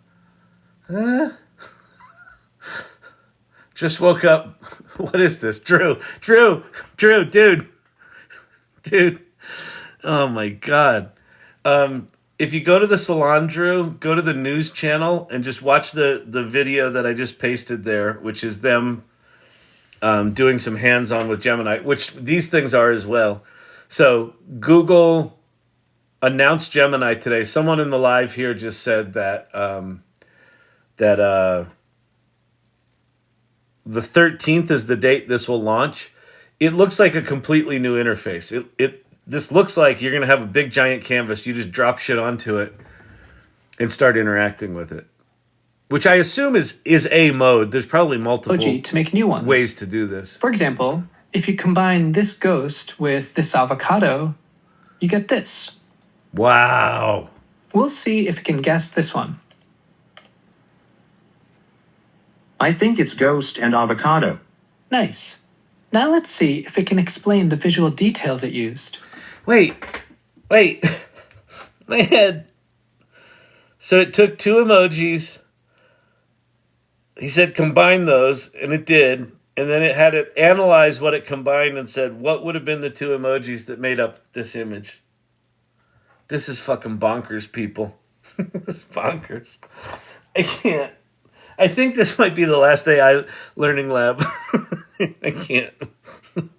Just woke up. What is this? Drew, dude. Oh my God. If you go to the Salon, Drew, go to the news channel and just watch the video that I just pasted there, which is them doing some hands-on with Gemini, which these things are as well. So Google announced Gemini today. Someone in the live here just said that the 13th is the date this will launch. It looks like a completely new interface. This looks like you're going to have a big giant canvas. You just drop shit onto it and start interacting with it, which I assume is a mode. There's probably multiple to make new ones. Ways to do this. For example, if you combine this ghost with this avocado, you get this. Wow. We'll see if you can guess this one. I think it's ghost and avocado. Nice. Now let's see if it can explain the visual details it used. Wait. My head. So it took 2 emojis. He said combine those, and it did. And then it had it analyze what it combined and said, what would have been the 2 emojis that made up this image? This is fucking bonkers, people. This is bonkers. I can't. I think this might be the last AI learning lab. I can't.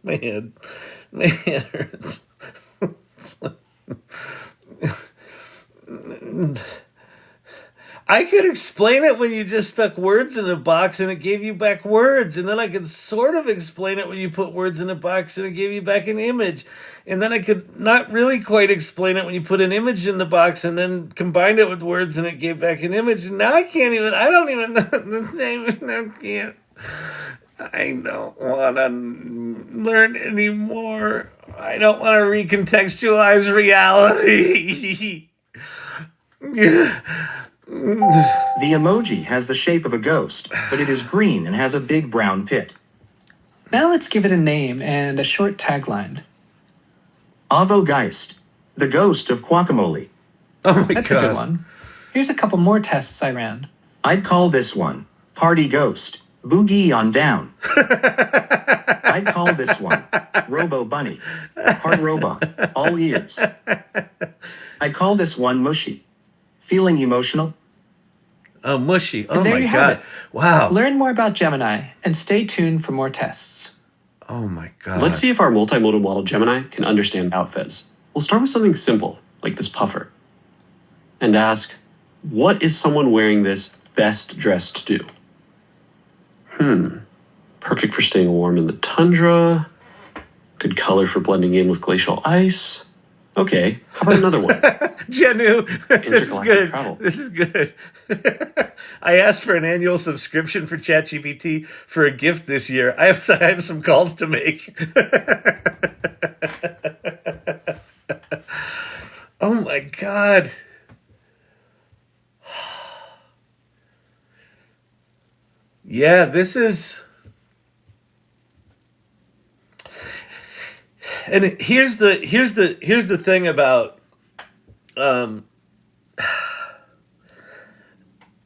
My head hurts. I could explain it when you just stuck words in a box and it gave you back words. And then I could sort of explain it when you put words in a box and it gave you back an image. And then I could not really quite explain it when you put an image in the box and then combined it with words and it gave back an image. And now I don't even know the name. I can't. I don't want to learn anymore. I don't want to recontextualize reality. The emoji has the shape of a ghost, but it is green and has a big brown pit. Now let's give it a name and a short tagline. Avogeist, the ghost of guacamole. Oh my That's God. a good one. Here's a couple more tests I ran. I'd call this one Party Ghost, Boogie on Down. I'd call this one Robo Bunny, Heart Robot, All Ears. I'd call this one Mushy, Feeling Emotional. Oh, mushy. Oh And there my you have God. it. Wow. Learn more about Gemini and stay tuned for more tests. Oh my God. Let's see if our multimodal model Gemini can understand outfits. We'll start with something simple, like this puffer, and ask, what is someone wearing this best dressed to do? Perfect for staying warm in the tundra. Good color for blending in with glacial ice. Okay, how about another one? Janu, this is Intergalactic good. travel. This is good. I asked for an annual subscription for ChatGPT for a gift this year. I have some calls to make. Oh my God. Yeah, this is. And here's the thing about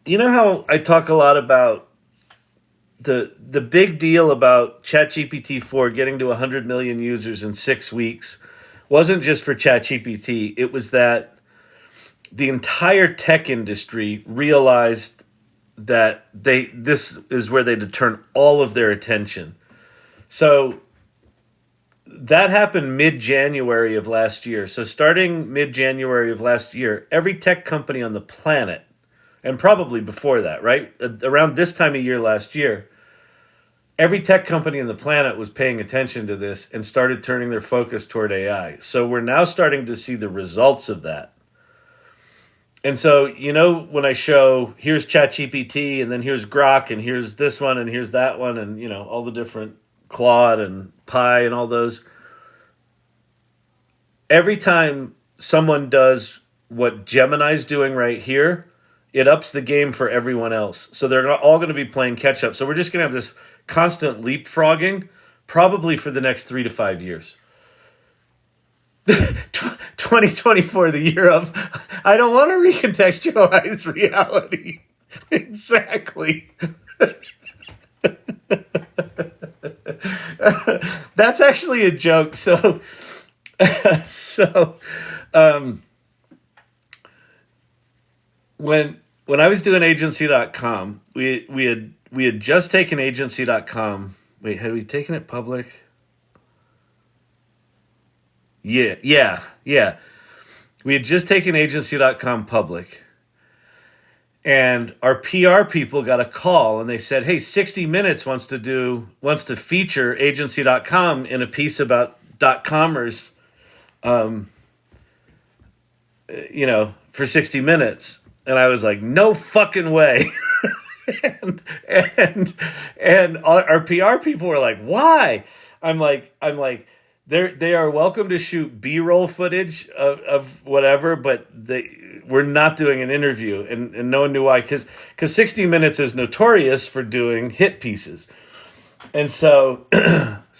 you know how I talk a lot about the big deal about ChatGPT 4 getting to 100 million users in 6 weeks wasn't just for ChatGPT. It was that the entire tech industry realized that this is where they would turn all of their attention. So that happened mid-January of last year. So starting mid-January of last year, every tech company on the planet, and probably before that, right? Around this time of year last year, every tech company on the planet was paying attention to this and started turning their focus toward AI. So we're now starting to see the results of that. And so, you know, when I show, here's ChatGPT, and then here's Grok, and here's this one, and here's that one, and, you know, all the different Claude and Pi and all those. Every time someone does what Gemini's doing right here, it ups the game for everyone else. So they're all going to be playing catch up. So we're just going to have this constant leapfrogging probably for the next 3 to 5 years. 2024, the year of, I don't want to recontextualize reality. Exactly. That's actually a joke. So when I was doing agency.com, we had just taken agency.com. Wait, had we taken it public? Yeah. We had just taken agency.com public. And our PR people got a call and they said, hey, 60 Minutes wants to feature agency.com in a piece about .commerce, for 60 Minutes. And I was like, no fucking way. and our PR people were like, why? I'm like, they are welcome to shoot B-roll footage of whatever, but we're not doing an interview, and no one knew why, because 60 Minutes is notorious for doing hit pieces. And so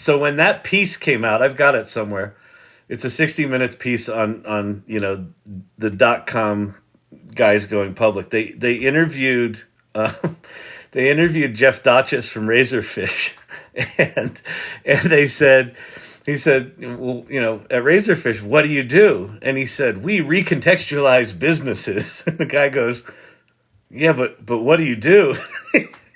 when that piece came out, I've got it somewhere. It's a 60 Minutes piece on the .com guys going public. They interviewed Jeff Dachis from Razorfish, and he said, well, at Razorfish, what do you do? And he said, we recontextualize businesses. And the guy goes, yeah, but what do you do?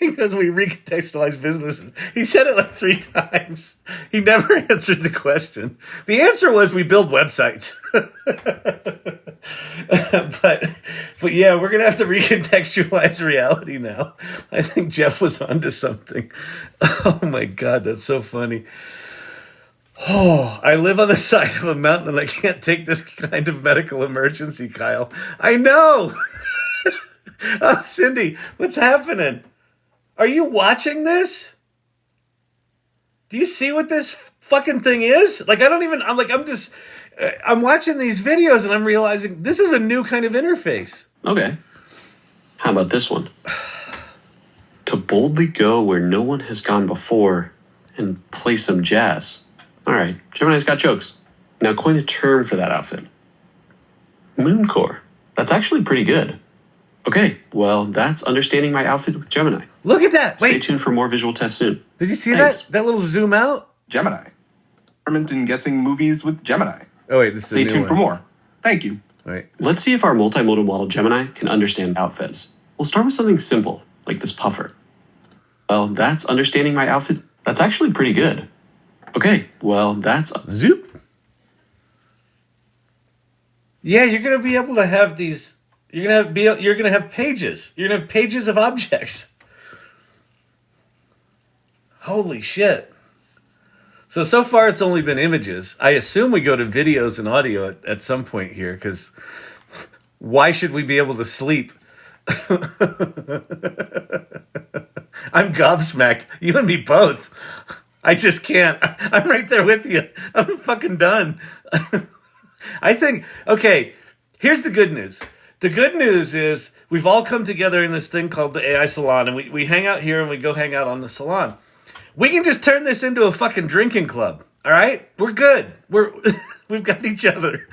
He goes, we recontextualize businesses. He said it like 3 times. He never answered the question. The answer was, we build websites. but yeah, we're gonna have to recontextualize reality now. I think Jeff was onto something. Oh my god, that's so funny. Oh, I live on the side of a mountain and I can't take this kind of medical emergency, Kyle. I know. Oh, Cindy, what's happening? Are you watching this? Do you see what this fucking thing is? Like, I don't even, I'm watching these videos and I'm realizing this is a new kind of interface. Okay. How about this one? To boldly go where no one has gone before and play some jazz. All right, Gemini's got jokes. Now coin a term for that outfit. Mooncore. That's actually pretty good. Okay, well, that's understanding my outfit with Gemini. Look at that. Wait. Stay tuned for more visual tests soon. Did you see Thanks. that little zoom out? Gemini. Experiment in guessing movies with Gemini. Oh, wait, this is Stay a new tuned one. for more. Thank you. Wait. Let's see if our multimodal model Gemini can understand outfits. We'll start with something simple, like this puffer. Well, that's understanding my outfit. That's actually pretty good. Okay, well, that's... Zoop. Yeah, you're going to be able to have these... You're going to have pages. You're going to have pages of objects. Holy shit. So far it's only been images. I assume we go to videos and audio at some point here, because why should we be able to sleep? I'm gobsmacked. You and me both. I just can't. I'm right there with you. I'm fucking done. I think, okay, here's the good news. The good news is we've all come together in this thing called the AI Salon, and we hang out here and we go hang out on the Salon. We can just turn this into a fucking drinking club, all right? We're good. We've got each other.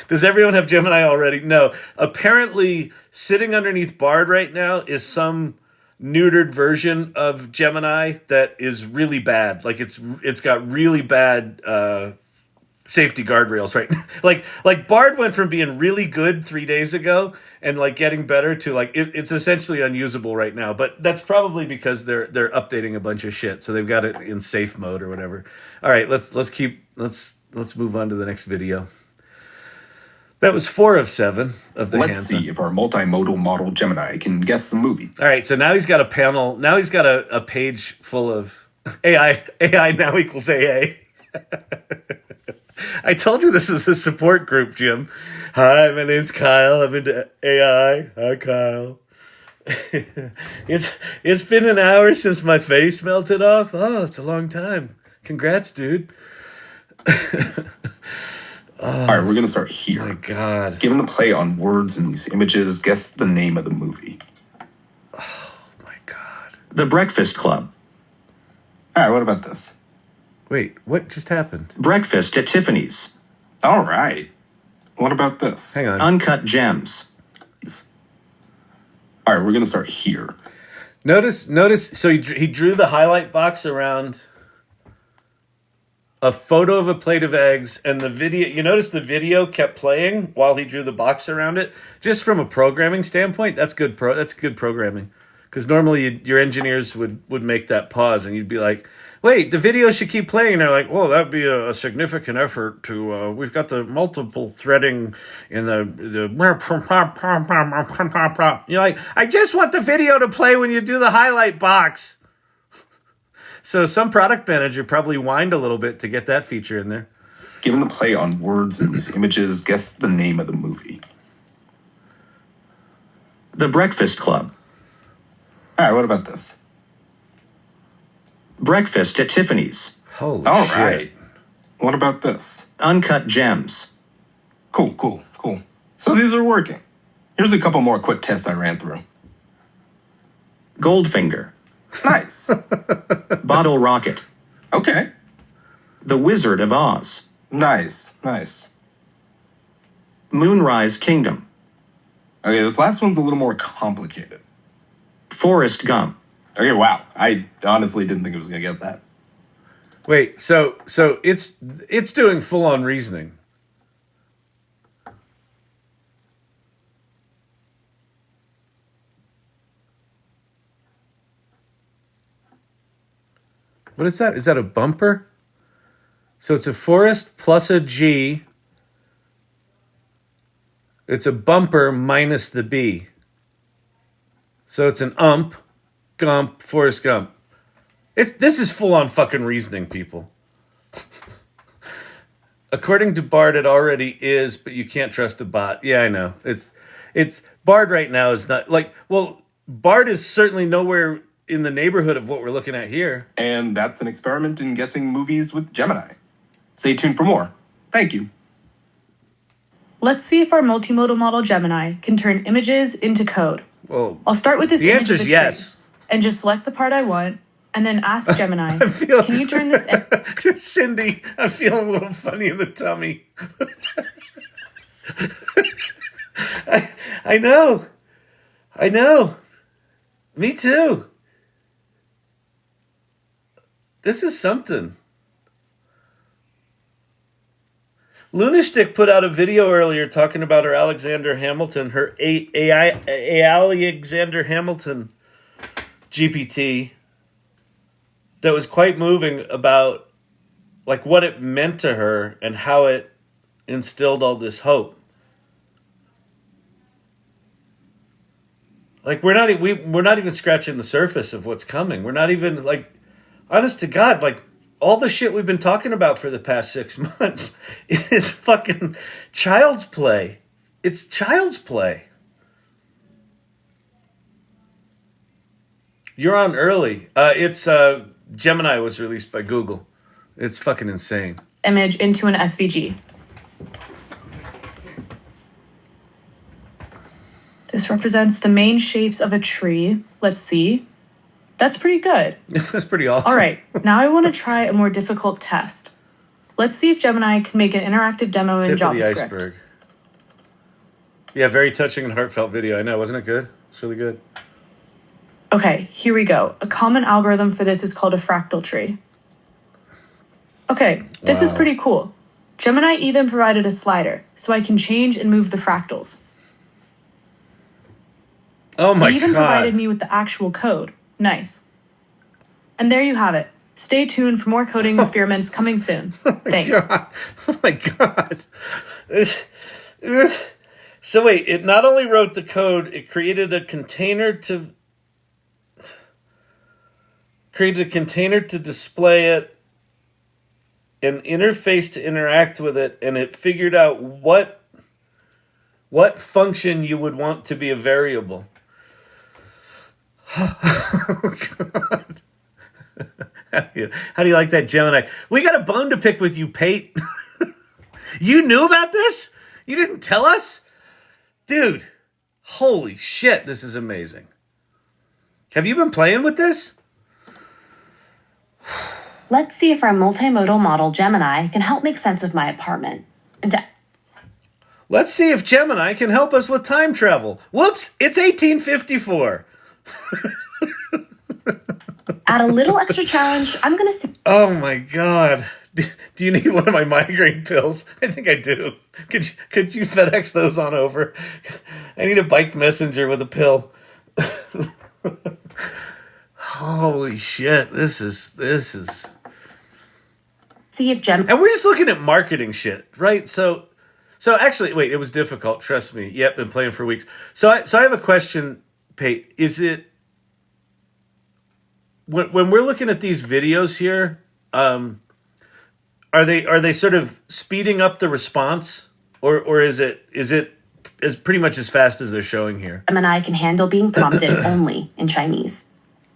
Does everyone have Gemini already? No. Apparently, sitting underneath Bard right now is some neutered version of Gemini that is really bad. Like it's got really bad safety guardrails, right? like Bard went from being really good 3 days ago and like getting better to like it's essentially unusable right now. But that's probably because they're updating a bunch of shit, so they've got it in safe mode or whatever. All right, let's move on to the next video. That was 4 of 7 of the Let's see if our multimodal model Gemini can guess the movie. All right, so now he's got a panel. Now he's got a page full of AI. AI now equals AA. I told you this was a support group, Jim. Hi, my name's Kyle. I'm into AI. Hi, Kyle. It's been an hour since my face melted off. Oh, it's a long time. Congrats, dude. All right, we're going to start here. Oh, my God. Given the play on words in these images, guess the name of the movie. Oh, my God. The Breakfast Club. All right, what about this? Wait, what just happened? Breakfast at Tiffany's. All right. What about this? Hang on. Uncut Gems. All right, we're going to start here. Notice. So he drew the highlight box around a photo of a plate of eggs, and the video. You notice the video kept playing while he drew the box around it. Just from a programming standpoint, that's good. That's good programming, because normally your engineers would make that pause, and you'd be like, "Wait, the video should keep playing." And they're like, "Well, that'd be a significant effort to. We've got the multiple threading in the. You're like, I just want the video to play when you do the highlight box." So some product manager probably whined a little bit to get that feature in there. Given the play on words in these images, guess the name of the movie. The Breakfast Club. All right, what about this? Breakfast at Tiffany's. Holy All shit. right. What about this? Uncut Gems. Cool. So these are working. Here's a couple more quick tests I ran through. Goldfinger. Nice. Bottle Rocket. Okay. The Wizard of Oz. Nice. Moonrise Kingdom. Okay, this last one's a little more complicated. Forrest Gump. Okay, wow. I honestly didn't think it was going to get that. Wait, so it's doing full on reasoning. What is that? Is that a bumper? So it's a forest plus a G It's a bumper minus the B. So it's an Gump, Forrest Gump. This is full on fucking reasoning, people. According to Bard, it already is, but you can't trust a bot. Yeah, I know. It's Bard right now is not like, well, Bard is certainly nowhere in the neighborhood of what we're looking at here. And that's an experiment in guessing movies with Gemini. Stay tuned for more. Thank you. Let's see if our multimodal model Gemini can turn images into code. Well, I'll start with this the image answer of is a yes. tree and just select the part I want, and then ask Gemini, can you turn this Cindy, I'm feeling a little funny in the tummy. I know. Me too. This is something. Lunashtick put out a video earlier talking about her Alexander Hamilton, her AI Alexander Hamilton GPT that was quite moving about like what it meant to her and how it instilled all this hope. Like we're not even scratching the surface of what's coming. We're not even like, honest to God, like all the shit we've been talking about for the past 6 months is fucking child's play. It's child's play. You're on early. It's Gemini was released by Google. It's fucking insane. image into an SVG. This represents the main shapes of a tree. Let's see. That's pretty good. That's pretty awesome. All right, now I want to try a more difficult test. Let's see if Gemini can make an interactive demo in Tip of the JavaScript. iceberg. Yeah, very touching and heartfelt video. I know, wasn't it good? It's really good. Okay, here we go. A common algorithm for this is called a fractal tree. Okay, this is pretty cool. Gemini even provided a slider, so I can change and move the fractals. Oh my It even God. provided me with the actual code. Nice. And there you have it. Stay tuned for more coding experiments coming soon. Thanks. God. Oh my God. So wait, it not only wrote the code, it created a container to display it, an interface to interact with it, and it figured out what function you would want to be a variable. Oh, God. How do you like that, Gemini? We got a bone to pick with you, Pate. You knew about this? You didn't tell us? Dude, holy shit, this is amazing. Have you been playing with this? Let's see if our multimodal model Gemini can help make sense of my apartment. Let's see if Gemini can help us with time travel. Whoops, it's 1854. Add a little extra challenge. I'm going to see. Oh my God. Do you need one of my migraine pills? I think I do. Could you FedEx those on over? I need a bike messenger with a pill. Holy shit. This is See if Gemini. And we're just looking at marketing shit, right? So actually, wait, it was difficult. Trust me. Yep, been playing for weeks. So I have a question, Pate. Is it when we're looking at these videos here? Are they sort of speeding up the response, or is it as pretty much as fast as they're showing here? Gemini can handle being prompted only in Chinese.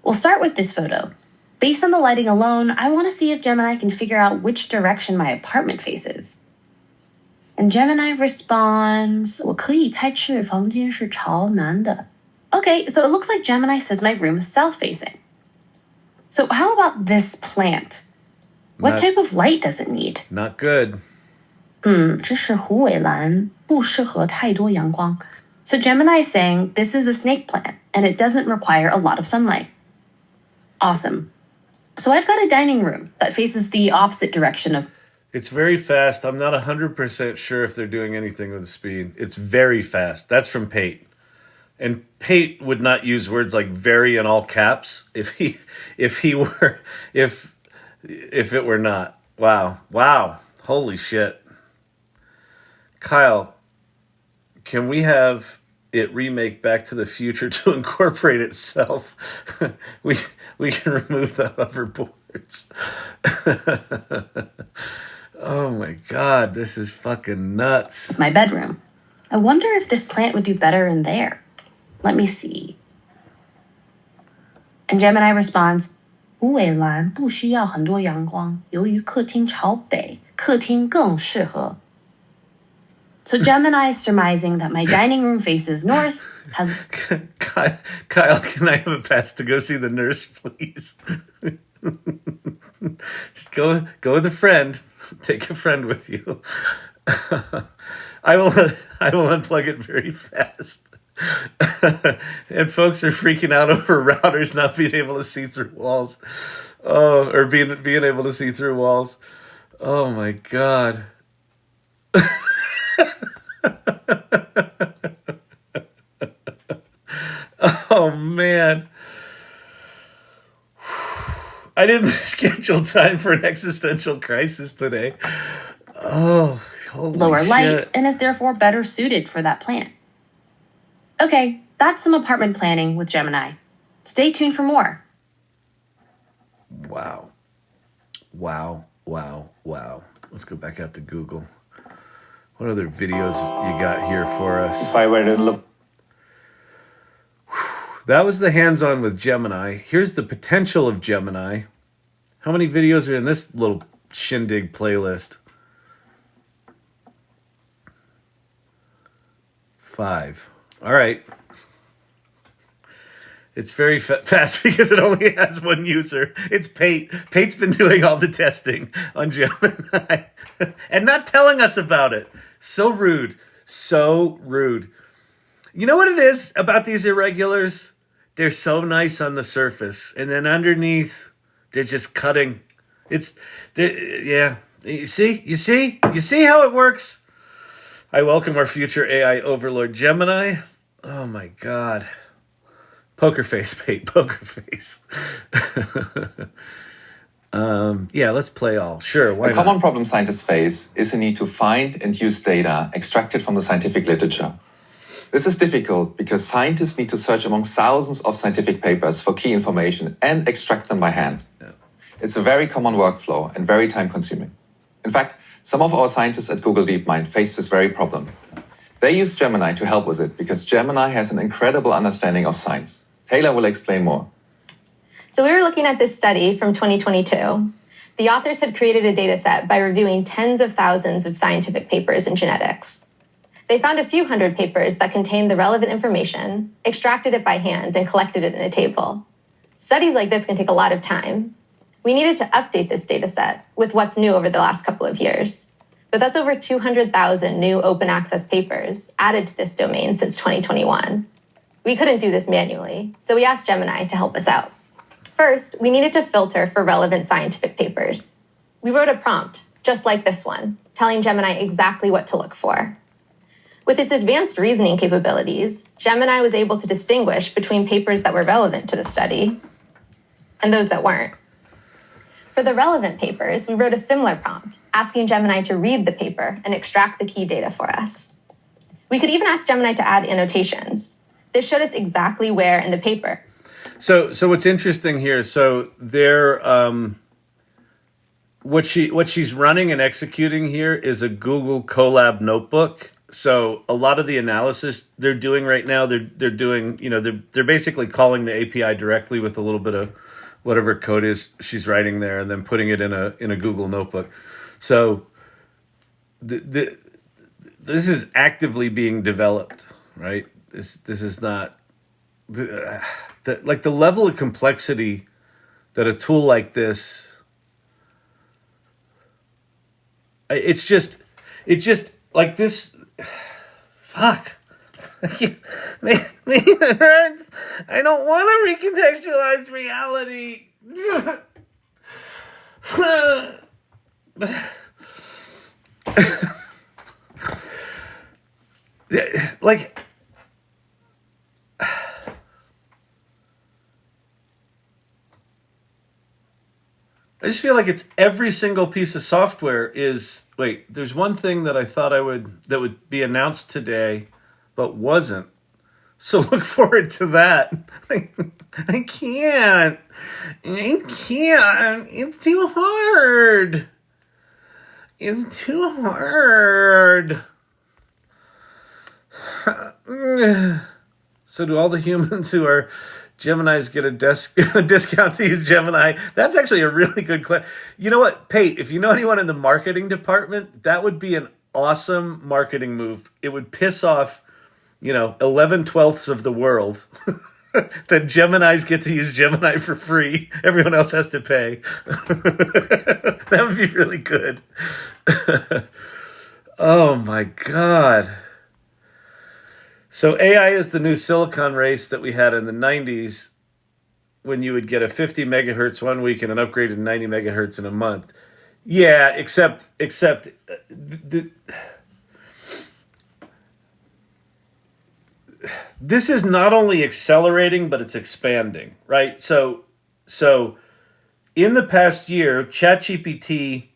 We'll start with this photo. Based on the lighting alone, I want to see if Gemini can figure out which direction my apartment faces. And Gemini responds, 我可以猜测房间是朝南的. Okay, so it looks like Gemini says my room is south-facing. So how about this plant? What type of light does it need? Not good. 这是虎尾兰，不适合太多阳光. So Gemini is saying this is a snake plant and it doesn't require a lot of sunlight. Awesome. So I've got a dining room that faces the opposite direction of. It's very fast. I'm not 100% sure if they're doing anything with the speed. It's very fast. That's from Pate. And Pate would not use words like very in all caps if it were not. Wow. Holy shit. Kyle, can we have it remake Back to the Future to incorporate itself? we can remove the hoverboards. Oh my God, this is fucking nuts. My bedroom. I wonder if this plant would do better in there. Let me see. And Gemini responds, 无尾兰不需要很多阳光，由于客厅朝北，客厅更适合。So Gemini is surmising that my dining room faces north, has... Kyle, can I have a pass to go see the nurse, please? Just go with a friend. Take a friend with you. I will unplug it very fast. And folks are freaking out over routers not being able to see through walls. Oh, or being able to see through walls. Oh my God. Oh man. I didn't schedule time for an existential crisis today. Oh, holy lower shit. light and is therefore better suited for that plant. Okay, that's some apartment planning with Gemini. Stay tuned for more. Wow. Let's go back out to Google. What other videos you got here for us? If I were to look. That was the hands-on with Gemini. Here's the potential of Gemini. How many videos are in this little shindig playlist? 5. All right. It's very fast because it only has one user. It's Pate. Pate's been doing all the testing on Gemini and not telling us about it. So rude. So rude. You know what it is about these irregulars? They're so nice on the surface, and then underneath, they're just cutting. Yeah. You see how it works? I welcome our future AI overlord, Gemini. Oh my God. Poker face, Pate. Poker face. Yeah, let's play all. Sure, why not? A common problem scientists face is the need to find and use data extracted from the scientific literature. This is difficult because scientists need to search among thousands of scientific papers for key information and extract them by hand. Yeah. It's a very common workflow and very time-consuming. In fact, some of our scientists at Google DeepMind face this very problem. They use Gemini to help with it because Gemini has an incredible understanding of science. Taylor will explain more. So we were looking at this study from 2022. The authors had created a data set by reviewing tens of thousands of scientific papers in genetics. They found a few hundred papers that contained the relevant information, extracted it by hand, and collected it in a table. Studies like this can take a lot of time. We needed to update this data set with what's new over the last couple of years. But that's over 200,000 new open access papers added to this domain since 2021. We couldn't do this manually, so we asked Gemini to help us out. First, we needed to filter for relevant scientific papers. We wrote a prompt, just like this one, telling Gemini exactly what to look for. With its advanced reasoning capabilities, Gemini was able to distinguish between papers that were relevant to the study and those that weren't. For the relevant papers, we wrote a similar prompt, asking Gemini to read the paper and extract the key data for us. We could even ask Gemini to add annotations. This showed us exactly where in the paper. So what's interesting here, so they're what she's running and executing here is a Google Colab notebook. So a lot of the analysis they're doing right now, they're doing, they're basically calling the API directly with a little bit of whatever code is she's writing there, and then putting it in a Google notebook. So this is actively being developed, right? This is not the level of complexity that a tool like this. It's just like this. Fuck. It hurts. I don't want to recontextualize reality. Like, I just feel like it's every single piece of software is. Wait, there's one thing that I thought that would be announced today. but wasn't. So look forward to that. I can't. It's too hard. It's too hard. So do all the humans who are Geminis get a discount to use Gemini? That's actually a really good question. You know what, Pate, if you know anyone in the marketing department, that would be an awesome marketing move. It would piss off, 11/12 of the world that Geminis get to use Gemini for free. Everyone else has to pay. That would be really good. Oh my God. So AI is the new silicon race that we had in the 90s when you would get a 50 megahertz one week and an upgraded 90 megahertz in a month. Yeah, except this is not only accelerating, but it's expanding, right? So in the past year, ChatGPT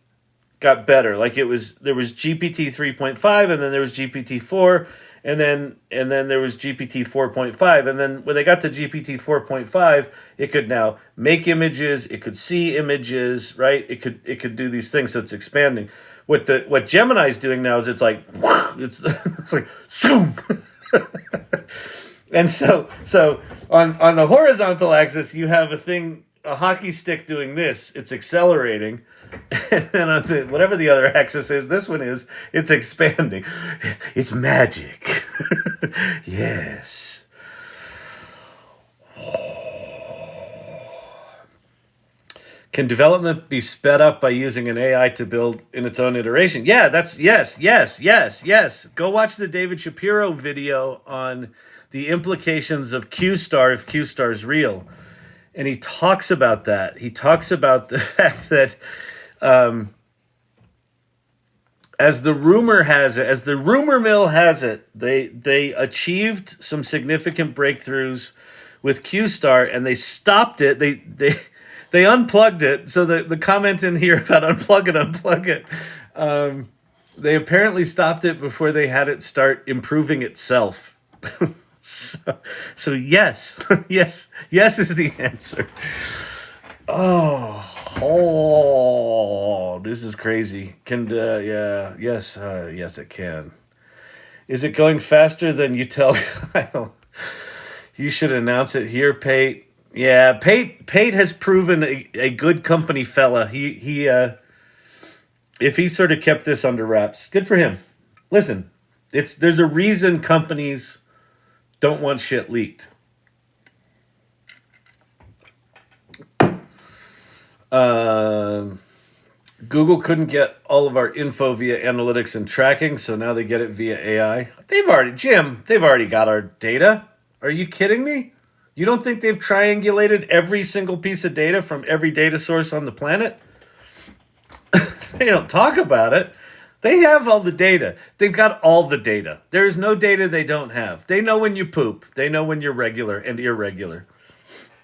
got better. Like there was GPT 3.5 and then there was GPT 4 and then there was GPT 4.5, and then when they got to GPT 4.5, it could now make images, it could see images, right? It could do these things, so it's expanding. What Gemini is doing now is it's like it's like zoom. And so on the horizontal axis you have a hockey stick doing this, it's accelerating. And then on whatever the other axis is, this one is, it's expanding. It's magic. Yes. Can development be sped up by using an AI to build in its own iteration? Yeah, that's yes. Go watch the David Shapiro video on the implications of Q-star if Q-star is real. And he talks about that. He talks about the fact that as the rumor mill has it, they achieved some significant breakthroughs with Q-star, and they stopped it. They unplugged it. So the comment in here about unplug it. They apparently stopped it before they had it start improving itself. So yes, yes is the answer. Oh, this is crazy. Yes, it can. Is it going faster than you tell Kyle? You should announce it here, Pate. Yeah, Pate has proven a good company fella. He if he sort of kept this under wraps, good for him. Listen, there's a reason companies don't want shit leaked. Google couldn't get all of our info via analytics and tracking, so now they get it via AI. They've already got our data. Are you kidding me? You don't think they've triangulated every single piece of data from every data source on the planet? They don't talk about it. They have all the data. They've got all the data. There is no data they don't have. They know when you poop. They know when you're regular and irregular.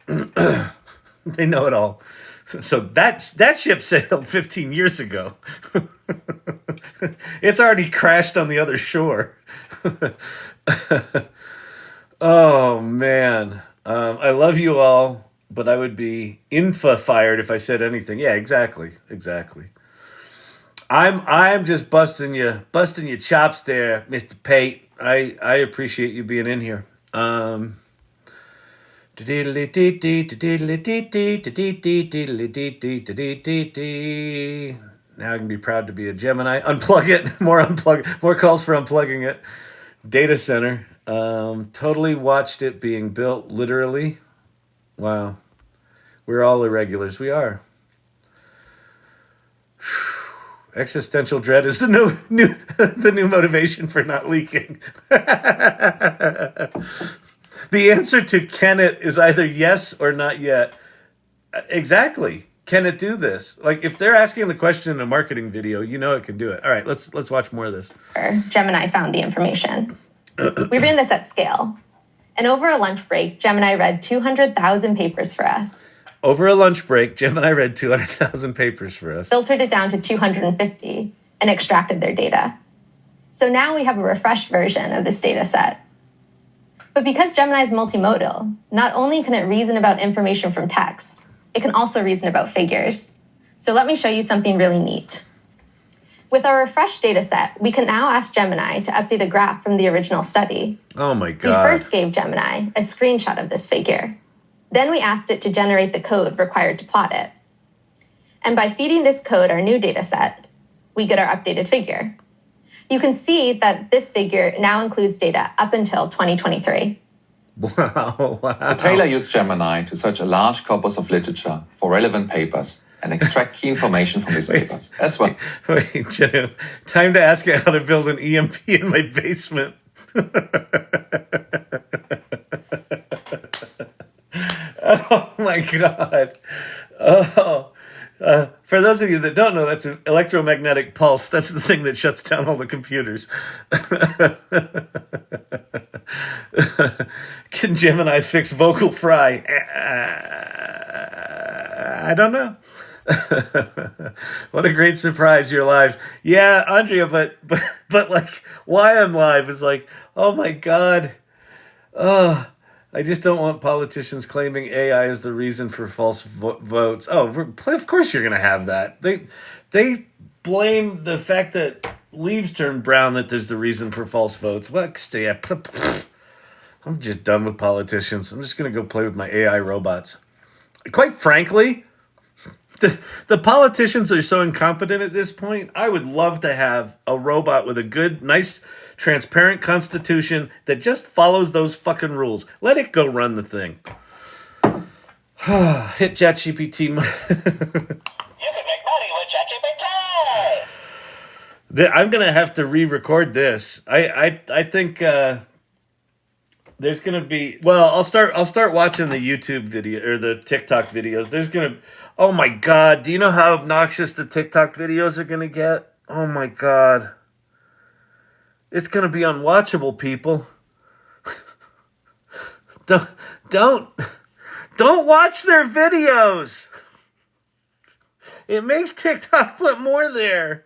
They know it all. So that ship sailed 15 years ago. It's already crashed on the other shore. Oh, man. I love you all, but I would be fired if I said anything. Yeah, exactly. I'm just busting your chops there, Mr. Pate. I appreciate you being in here. Now I can be proud to be a Gemini. Unplug it. More calls for unplugging it. Data center. Totally watched it being built, literally. Wow. We're all irregulars. We are. Existential dread is the new motivation for not leaking. The answer to can it is either yes or not yet. Exactly. Can it do this? Like if they're asking the question in a marketing video, it can do it. All right, let's watch more of this. Gemini found the information. We ran this at scale. And over a lunch break, Gemini read 200,000 papers for us. Over a lunch break, Gemini read 200,000 papers for us. Filtered it down to 250 and extracted their data. So now we have a refreshed version of this data set But because Gemini is multimodal, not only can it reason about information from text, it can also reason about figures. So let me show you something really neat. With our refreshed dataset, we can now ask Gemini to update a graph from the original study. Oh my We God. first gave Gemini a screenshot of this figure. Then we asked it to generate the code required to plot it. And by feeding this code our new dataset, we get our updated figure. You can see that this figure now includes data up until 2023. Wow. So Taylor used Gemini to search a large corpus of literature for relevant papers and extract key information from these papers as well. Wait, Jenna, time to ask you how to build an EMP in my basement. Oh my God. Oh. For those of you that don't know, that's an electromagnetic pulse. That's the thing that shuts down all the computers. Can Gemini fix vocal fry? I don't know. What a great surprise, you're live. Yeah, Andrea, but like, why I'm live is like, oh my God. I just don't want politicians claiming AI is the reason for false votes. Oh, of course you're going to have that. They blame the fact that leaves turn brown that there's the reason for false votes. What? Stay up. I'm just done with politicians. I'm just going to go play with my AI robots. Quite frankly, the politicians are so incompetent at this point. I would love to have a robot with a good, nice, transparent constitution that just follows those fucking rules. Let it go run the thing. Hit ChatGPT. You can make money with ChatGPT. I'm gonna have to re-record this. I think there's gonna be. Well, I'll start watching the YouTube video or the TikTok videos. There's gonna. Oh my God! Do you know how obnoxious the TikTok videos are gonna get? Oh my God! It's gonna be unwatchable, people. Don't watch their videos. It makes TikTok put more there.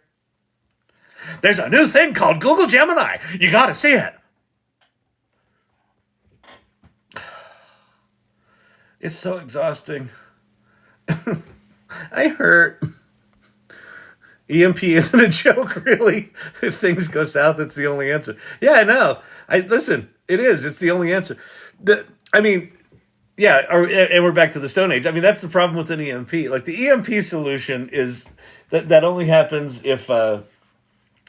There's a new thing called Google Gemini. You gotta see it. It's so exhausting. I hurt. EMP isn't a joke, really. If things go south, it's the only answer. Yeah, I know. Listen, it is. It's the only answer. And we're back to the Stone Age. I mean, that's the problem with an EMP. Like, the EMP solution is that only happens if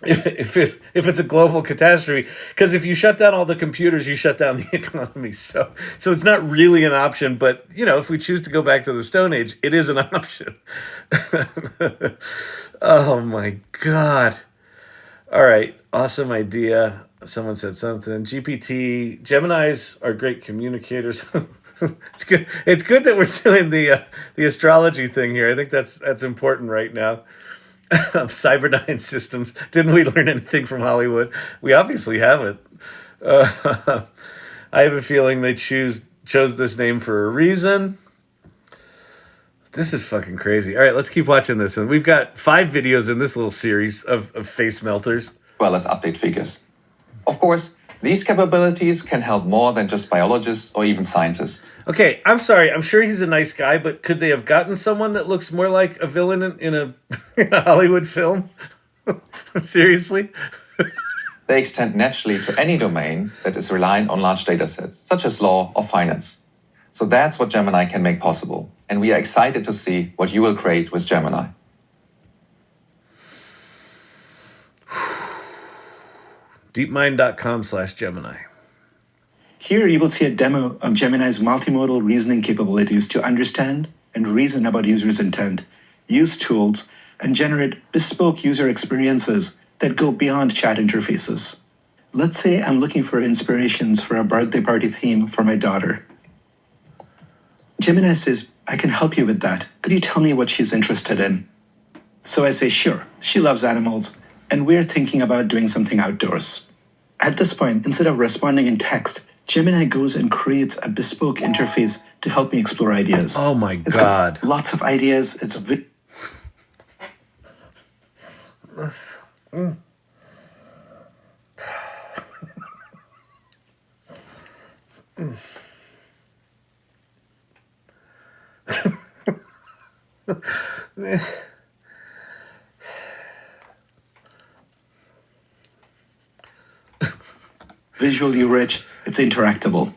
it's a global catastrophe. Because if you shut down all the computers, you shut down the economy. So it's not really an option. But, if we choose to go back to the Stone Age, it is an option. Oh my God. All right. Awesome idea. Someone said something. Geminis are great communicators. It's good. It's good that we're doing the astrology thing here. I think that's important right now. Cyberdyne Systems. Didn't we learn anything from Hollywood? We obviously haven't. I have a feeling they chose this name for a reason. This is fucking crazy. All right, let's keep watching this one. We've got 5 videos in this little series of face melters. Well as update figures. Of course, these capabilities can help more than just biologists or even scientists. Okay, I'm sorry. I'm sure he's a nice guy, but could they have gotten someone that looks more like a villain in a Hollywood film? Seriously? They extend naturally to any domain that is reliant on large datasets, such as law or finance. So that's what Gemini can make possible. And we are excited to see what you will create with Gemini. deepmind.com/Gemini. Here you will see a demo of Gemini's multimodal reasoning capabilities to understand and reason about users' intent, use tools, and generate bespoke user experiences that go beyond chat interfaces. Let's say I'm looking for inspirations for a birthday party theme for my daughter. Gemini says, I can help you with that. Could you tell me what she's interested in? So I say, sure, she loves animals, and we're thinking about doing something outdoors. At this point, instead of responding in text, Gemini goes and creates a bespoke interface to help me explore ideas. Oh my It's God. got lots of ideas. It's Visually rich, it's interactable.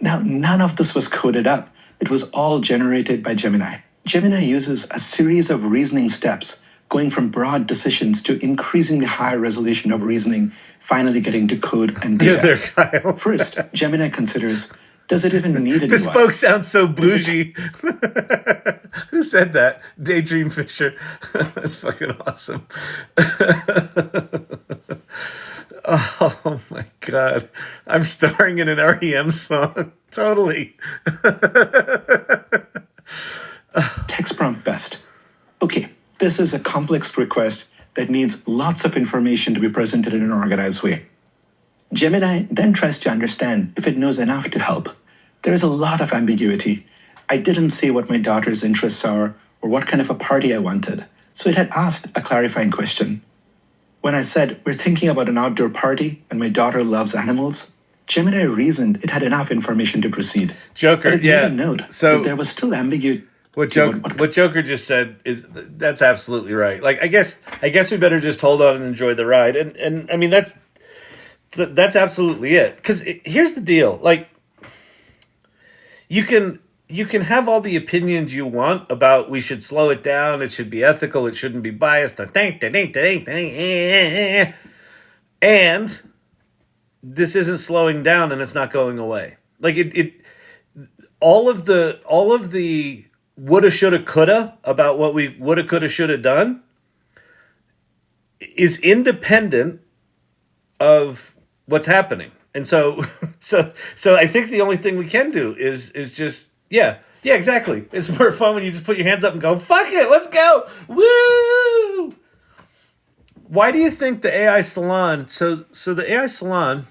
Now, none of this was coded up. It was all generated by Gemini. Gemini uses a series of reasoning steps, going from broad decisions to increasingly high resolution of reasoning, finally getting to code and data. There, Kyle. First, Gemini considers, does it even need a This UI? spoke sounds so bougie. Who said that? Daydream Fisher. That's fucking awesome. Oh my god. I'm starring in an REM song. Totally. Text prompt best. Okay, this is a complex request that needs lots of information to be presented in an organized way. Gemini then tries to understand if it knows enough to help. There is a lot of ambiguity. I didn't say what my daughter's interests are or what kind of a party I wanted, so it had asked a clarifying question. When I said, we're thinking about an outdoor party and my daughter loves animals, Gemini reasoned it had enough information to proceed. Joker, but it yeah. made a note So that there was still ambiguity. what Joker just said is that's absolutely right. Like I guess we better just hold on and enjoy the ride. And I mean that's absolutely it. Because here's the deal. Like you can have all the opinions you want about we should slow it down, it should be ethical, it shouldn't be biased, and this isn't slowing down and it's not going away. Like it all of the woulda, shoulda, coulda about what we woulda, coulda, shoulda done is independent of what's happening. And so I think the only thing we can do is just yeah, exactly. It's more fun when you just put your hands up and go, fuck it, let's go. Woo! Why do you think the AI Salon, so the AI Salon,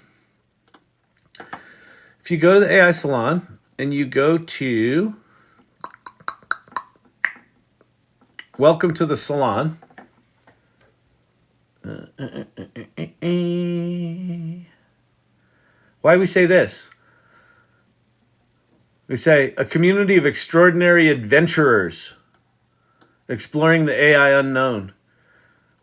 if you go to the AI Salon and you go to Welcome to the Salon. Why we say this? We say a community of extraordinary adventurers exploring the AI unknown.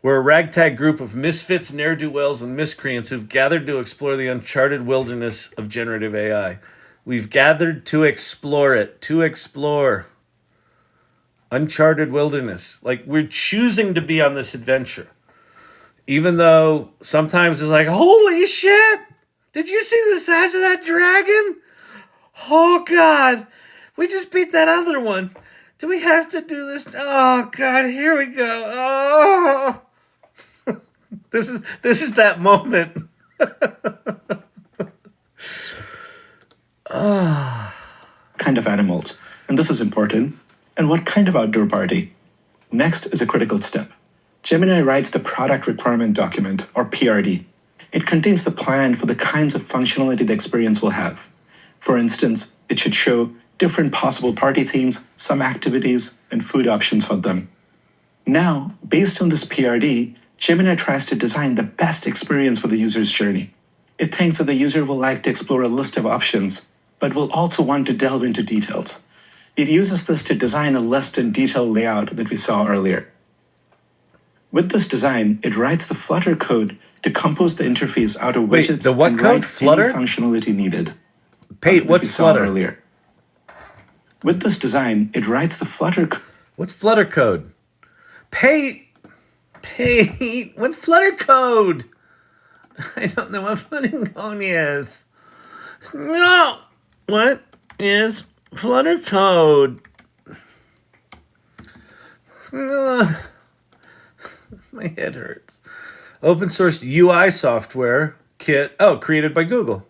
We're a ragtag group of misfits, ne'er-do-wells, and miscreants who've gathered to explore the uncharted wilderness of generative AI. We've gathered to explore it, to explore uncharted wilderness. Like we're choosing to be on this adventure. Even though sometimes it's like, holy shit! Did you see the size of that dragon? Oh God, we just beat that other one. Do we have to do this? Oh God, here we go. Oh, this is that moment. Kind of animals, and this is important. And what kind of outdoor party? Next is a critical step. Gemini writes the product requirement document, or PRD. It contains the plan for the kinds of functionality the experience will have. For instance, it should show different possible party themes, some activities, and food options for them. Now, based on this PRD, Gemini tries to design the best experience for the user's journey. It thinks that the user will like to explore a list of options, but will also want to delve into details. It uses this to design a list and detailed layout that we saw earlier. With this design, it writes the Flutter code to compose the interface out of widgets. Wait, the what and code? write Flutter? any functionality needed. What's Flutter? Earlier. With this design, it writes the Flutter code. What's Flutter code? Pate, what's Flutter code? I don't know what Flutter code is. No, what is Flutter code? My head hurts. Open source UI software kit. Oh, created by Google.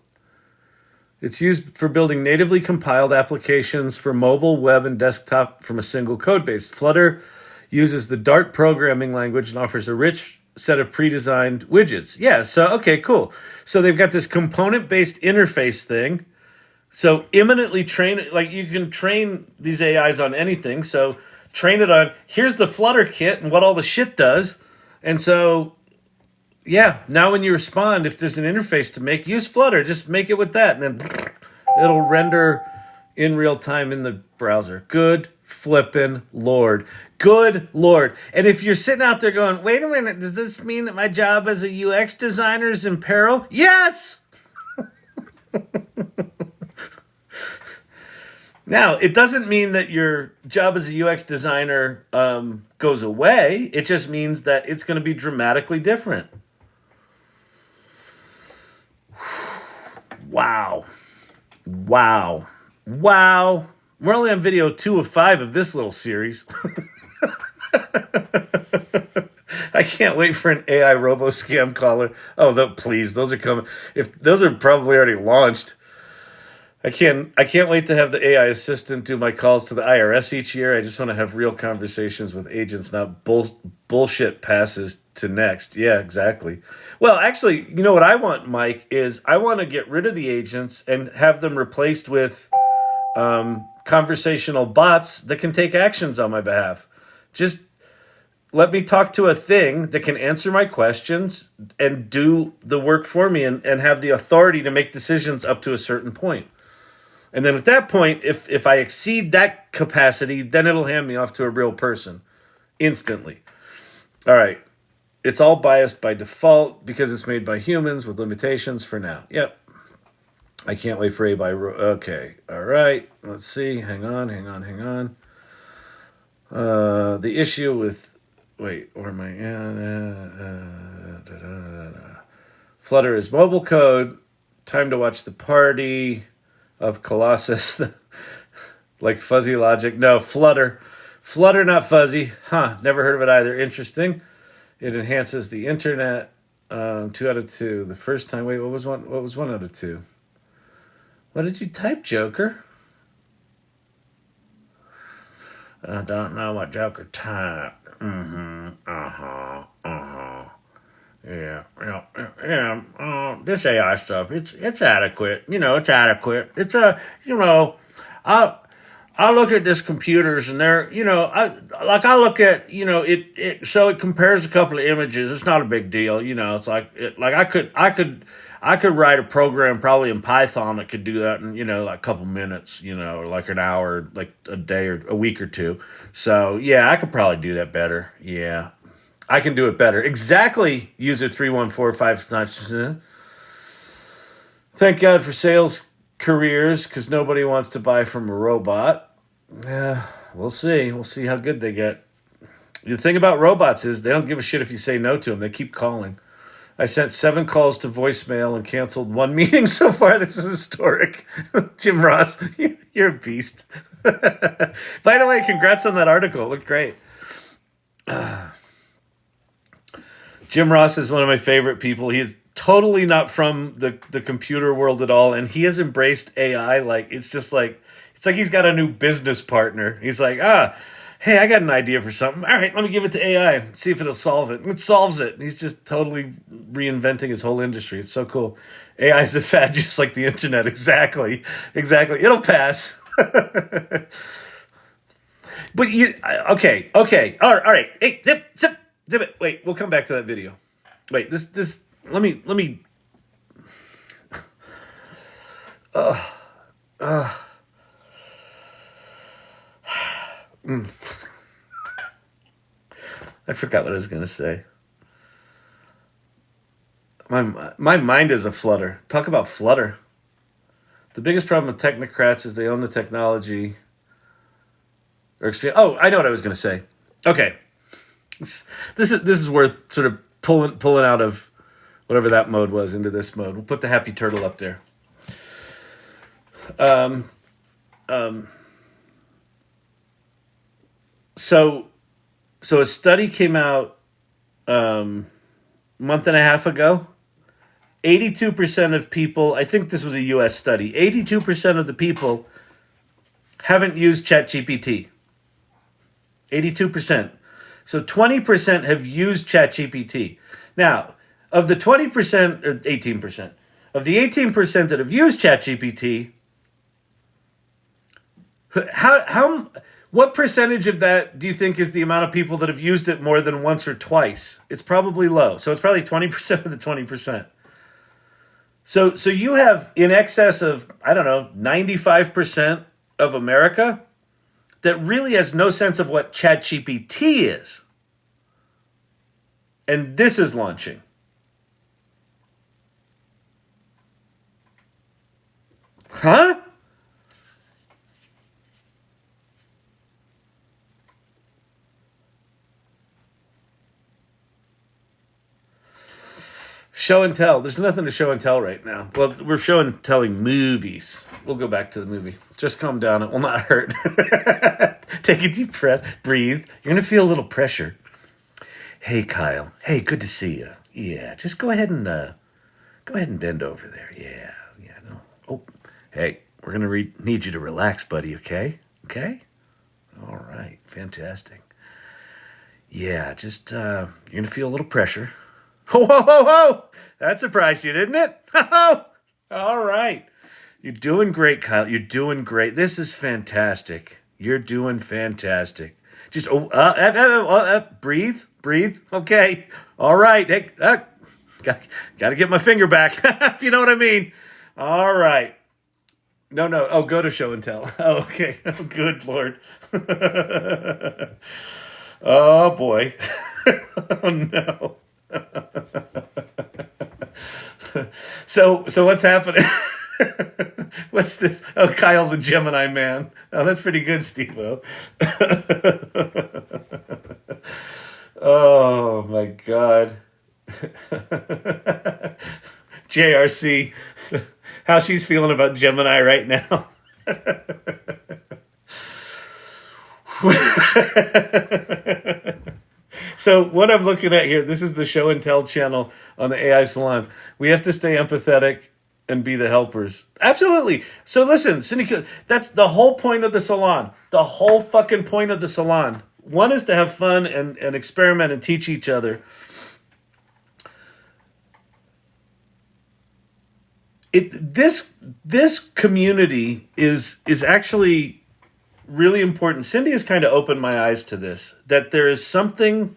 It's used for building natively compiled applications for mobile, web, and desktop from a single code base. Flutter uses the Dart programming language and offers a rich set of pre-designed widgets. Yeah, so, okay, cool. So they've got this component-based interface thing. So imminently train, like you can train these AIs on anything. So train it on, here's the Flutter kit and what all the shit does. And so, yeah, now when you respond, if there's an interface to make, use Flutter, just make it with that. And then It'll render in real time in the browser. Good flippin' Lord. Good Lord. And if you're sitting out there going, wait a minute, does this mean that my job as a UX designer is in peril? Yes! Now, it doesn't mean that your job as a UX designer goes away. It just means that it's going to be dramatically different. Wow. Wow. Wow. We're only on video 2 of 5 of this little series. I can't wait for an AI robo scam caller. Oh, please, those are coming. If those are probably already launched. I can't wait to have the AI assistant do my calls to the IRS each year. I just want to have real conversations with agents, not bullshit passes to next. Yeah, exactly. Well, actually, you know what I want, Mike, is I want to get rid of the agents and have them replaced with conversational bots that can take actions on my behalf. Just let me talk to a thing that can answer my questions and do the work for me and have the authority to make decisions up to a certain point. And then at that point, if I exceed that capacity, then it'll hand me off to a real person instantly. All right. It's all biased by default because it's made by humans with limitations for now. Yep. I can't wait for okay. All right. Let's see. Hang on. The issue with... Wait, or am I... Flutter is mobile code. Time to watch the party of Colossus. Like fuzzy logic. No, Flutter. Flutter, not fuzzy. Huh, never heard of it either. Interesting. It enhances the internet. 2 out of 2. The first time... Wait, what was 1 out of 2? What did you type, Joker? I don't know what Joker typed. Yeah. This AI stuff, it's adequate. It's adequate. It's I look at this computers and they're, I look at, it so it compares a couple of images. It's not a big deal. It's like I could write a program probably in Python that could do that in, like a couple minutes, or like an hour, like a day or a week or two. So yeah, I could probably do that better. Yeah. I can do it better. Exactly, user 31455. Thank God for sales careers, because nobody wants to buy from a robot. Yeah, we'll see. We'll see how good they get. The thing about robots is they don't give a shit if you say no to them. They keep calling. I sent 7 calls to voicemail and canceled 1 meeting so far. This is historic. Jim Ross, you're a beast. By the way, congrats on that article. It looked great. Jim Ross is one of my favorite people. He is totally not from the computer world at all, and he has embraced AI like it's like he's got a new business partner. He's like, hey, I got an idea for something. All right, let me give it to AI and see if it'll solve it. And it solves it. And he's just totally reinventing his whole industry. It's so cool. AI is a fad just like the internet. Exactly. It'll pass. But okay. All right. Hey, zip it. Wait, we'll come back to that video. Wait, this. Let me. I forgot what I was gonna say. My mind is a flutter. Talk about flutter. The biggest problem with technocrats is they own the technology. I know what I was gonna say. Okay. This is worth sort of pulling out of whatever that mode was into this mode. We'll put the happy turtle up there. So a study came out month and a half ago. 82% of people, I think this was a US study, 82% of the people haven't used ChatGPT. 82%. So 20% have used ChatGPT. Now, of the 20%, or 18%, of the 18% that have used ChatGPT, what percentage of that do you think is the amount of people that have used it more than once or twice? It's probably low. So it's probably 20% of the 20%. So you have in excess of, I don't know, 95% of America that really has no sense of what ChatGPT is. And this is launching. Huh? Show and tell. There's nothing to show and tell right now. Well, we're show and telling movies. We'll go back to the movie. Just calm down. It will not hurt. Take a deep breath. Breathe. You're going to feel a little pressure. Hey, Kyle. Hey, good to see you. Yeah, just go ahead and bend over there. Yeah. No. Oh, hey, we're going to need you to relax, buddy, okay? Okay? All right. Fantastic. Yeah, just you're going to feel a little pressure. Whoa, whoa, whoa, whoa! That surprised you, didn't it? All right. You're doing great, Kyle. You're doing great. This is fantastic. You're doing fantastic. Just breathe. Okay. All right. Hey, got to get my finger back, if you know what I mean. All right. No. Oh, go to show and tell. Oh, okay. Oh, good Lord. Oh, boy. Oh, no. So what's happening? What's this? Oh, Kyle the Gemini man. Oh, that's pretty good, Steve-O. Oh my God. JRC, how she's feeling about Gemini right now. So what I'm looking at here, this is the show and tell channel on the AI Salon. We have to stay empathetic and be the helpers. Absolutely. So listen, Cindy, that's the whole point of the Salon. The whole fucking point of the Salon. One is to have fun and experiment and teach each other. This community is actually really important. Cindy has kind of opened my eyes to this, that there is something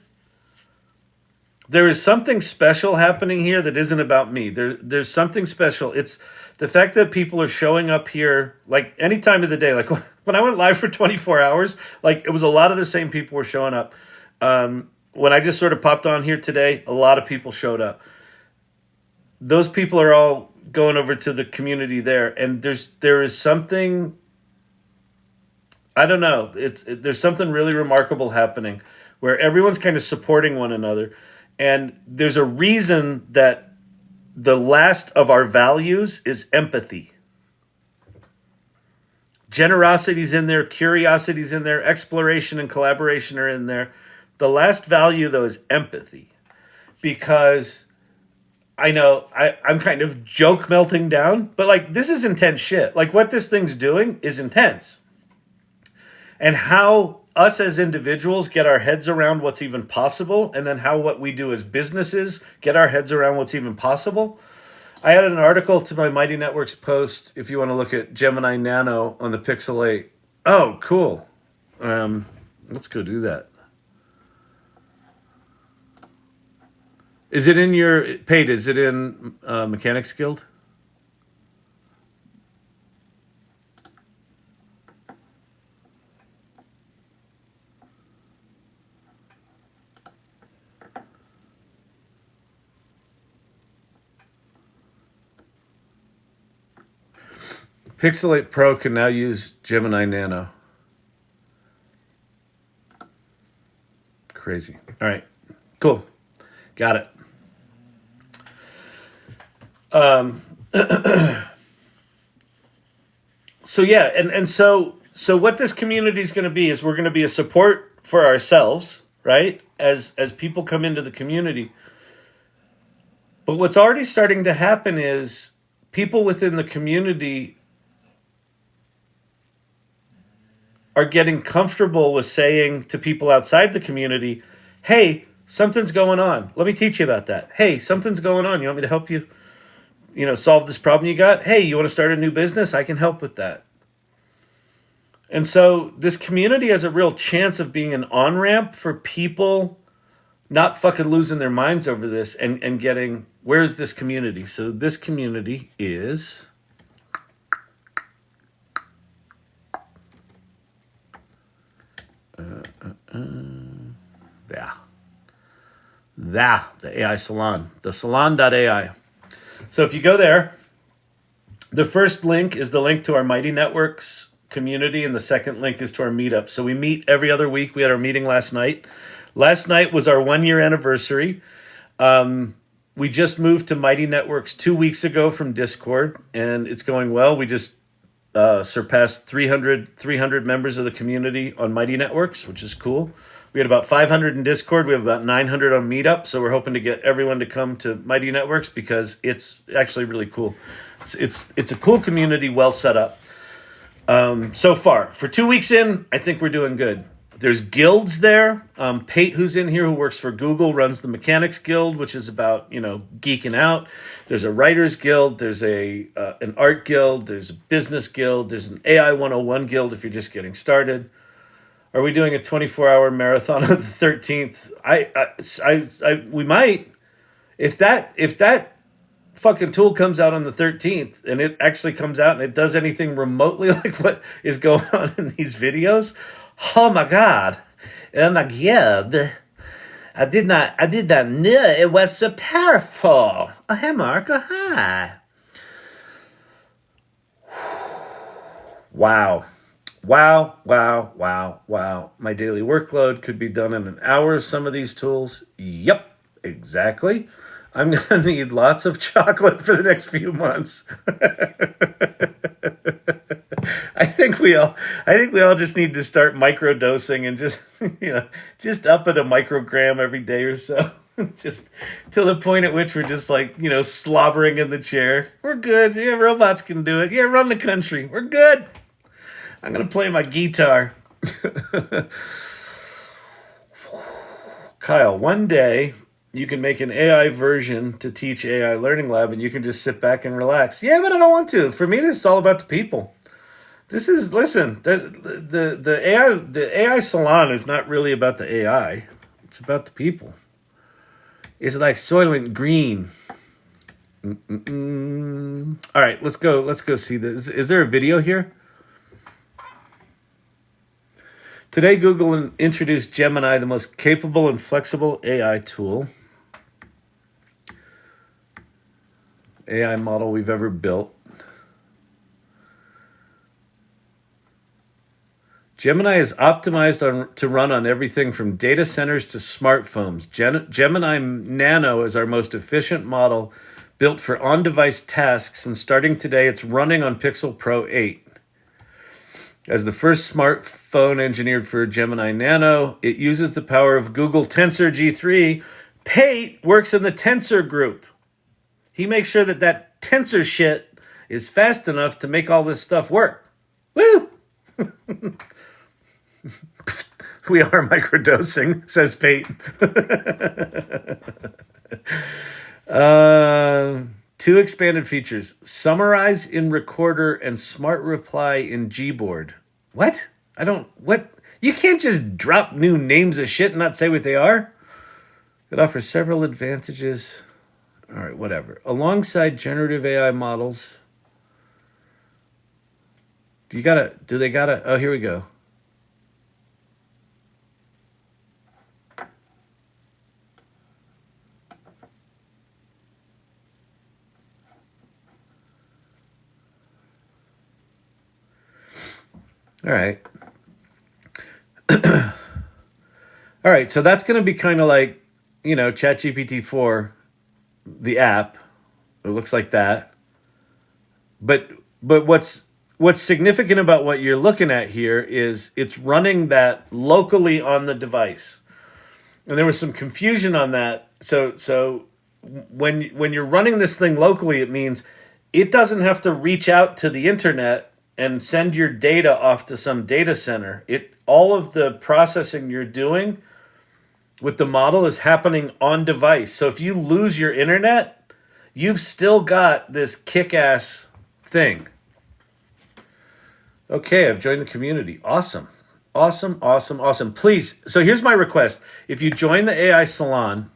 special happening here that isn't about me. There's something special. It's the fact that people are showing up here like any time of the day. Like when I went live for 24 hours, like it was a lot of the same people were showing up. When I just sort of popped on here today, a lot of people showed up. Those people are all going over to the community there, and there is something, I don't know, there's something really remarkable happening where everyone's kind of supporting one another. And there's a reason that the last of our values is empathy. Generosity's in there, curiosity's in there, exploration and collaboration are in there. The last value, though, is empathy. Because I know I'm kind of joke melting down, but like this is intense shit. Like what this thing's doing is intense. And how us as individuals get our heads around what's even possible, and then how what we do as businesses get our heads around what's even possible. I added an article to my Mighty Networks post if you want to look at Gemini Nano on the Pixel 8. Oh, cool. Let's go do that. Is it in your paid? Is it in Mechanics Guild? Pixel 8 Pro can now use Gemini Nano. Crazy. All right. Cool. Got it. So yeah, and so what this community is going to be is we're going to be a support for ourselves, right? As people come into the community. But what's already starting to happen is people within the community are getting comfortable with saying to people outside the community, hey, something's going on. Let me teach you about that. Hey, something's going on. You want me to help you, solve this problem you got? Hey, you want to start a new business? I can help with that. And so this community has a real chance of being an on-ramp for people not fucking losing their minds over this and getting, where is this community? So this community is the AI Salon, the salon.ai. So if you go there, the first link is the link to our Mighty Networks community, and the second link is to our meetup. So we meet every other week. We had our meeting last night. Last night was our 1-year anniversary. We just moved to Mighty Networks 2 weeks ago from Discord, and it's going well. We just surpassed 300 members of the community on Mighty Networks, which is cool. We had about 500 in Discord. We have about 900 on Meetup. So we're hoping to get everyone to come to Mighty Networks because it's actually really cool. It's a cool community, well set up. So far, for 2 weeks in, I think we're doing good. There's guilds there. Pate, who's in here, who works for Google, runs the Mechanics Guild, which is about, geeking out. There's a Writers Guild. There's an Art Guild. There's a Business Guild. There's an AI 101 Guild if you're just getting started. Are we doing a 24-hour marathon on the 13th? We might. If that fucking tool comes out on the 13th and it actually comes out and it does anything remotely like what is going on in these videos, oh my God. Oh my God. I did not know it was so powerful. Oh, hey, Mark. Oh, hi. Wow. My daily workload could be done in an hour. Some of these tools. Yep, exactly. I'm going to need lots of chocolate for the next few months. I think we all just need to start microdosing and just up at a microgram every day or so. Just till the point at which we're just slobbering in the chair. We're good. Yeah, robots can do it. Yeah, run the country. We're good. I'm going to play my guitar. Kyle, one day you can make an AI version to teach AI Learning Lab and you can just sit back and relax. Yeah, but I don't want to. For me, this is all about the people. The AI Salon is not really about the AI. It's about the people. It's like Soylent Green. All right, let's go see this. Is there a video here? Today, Google introduced Gemini, the most capable and flexible AI tool, AI model we've ever built. Gemini is optimized to run on everything from data centers to smartphones. Gemini Nano is our most efficient model built for on-device tasks, and starting today, it's running on Pixel Pro 8. As the first smartphone engineered for Gemini Nano, it uses the power of Google Tensor G3. Pate works in the Tensor group. He makes sure that Tensor shit is fast enough to make all this stuff work. Woo! We are microdosing, says Pate. 2 expanded features. Summarize in Recorder and Smart Reply in Gboard. What? What? You can't just drop new names of shit and not say what they are. It offers several advantages. All right, whatever. Alongside generative AI models. Oh, here we go. All right. All right, so that's going to be kind of like, ChatGPT 4, the app. It looks like that. But what's significant about what you're looking at here is it's running that locally on the device. And there was some confusion on that. So when you're running this thing locally, it means it doesn't have to reach out to the internet and send your data off to some data center. All of the processing you're doing with the model is happening on device. So if you lose your internet, you've still got this kick-ass thing. Okay, I've joined the community. Awesome. Awesome, awesome, awesome. Please, so here's my request. If you join the AI Salon,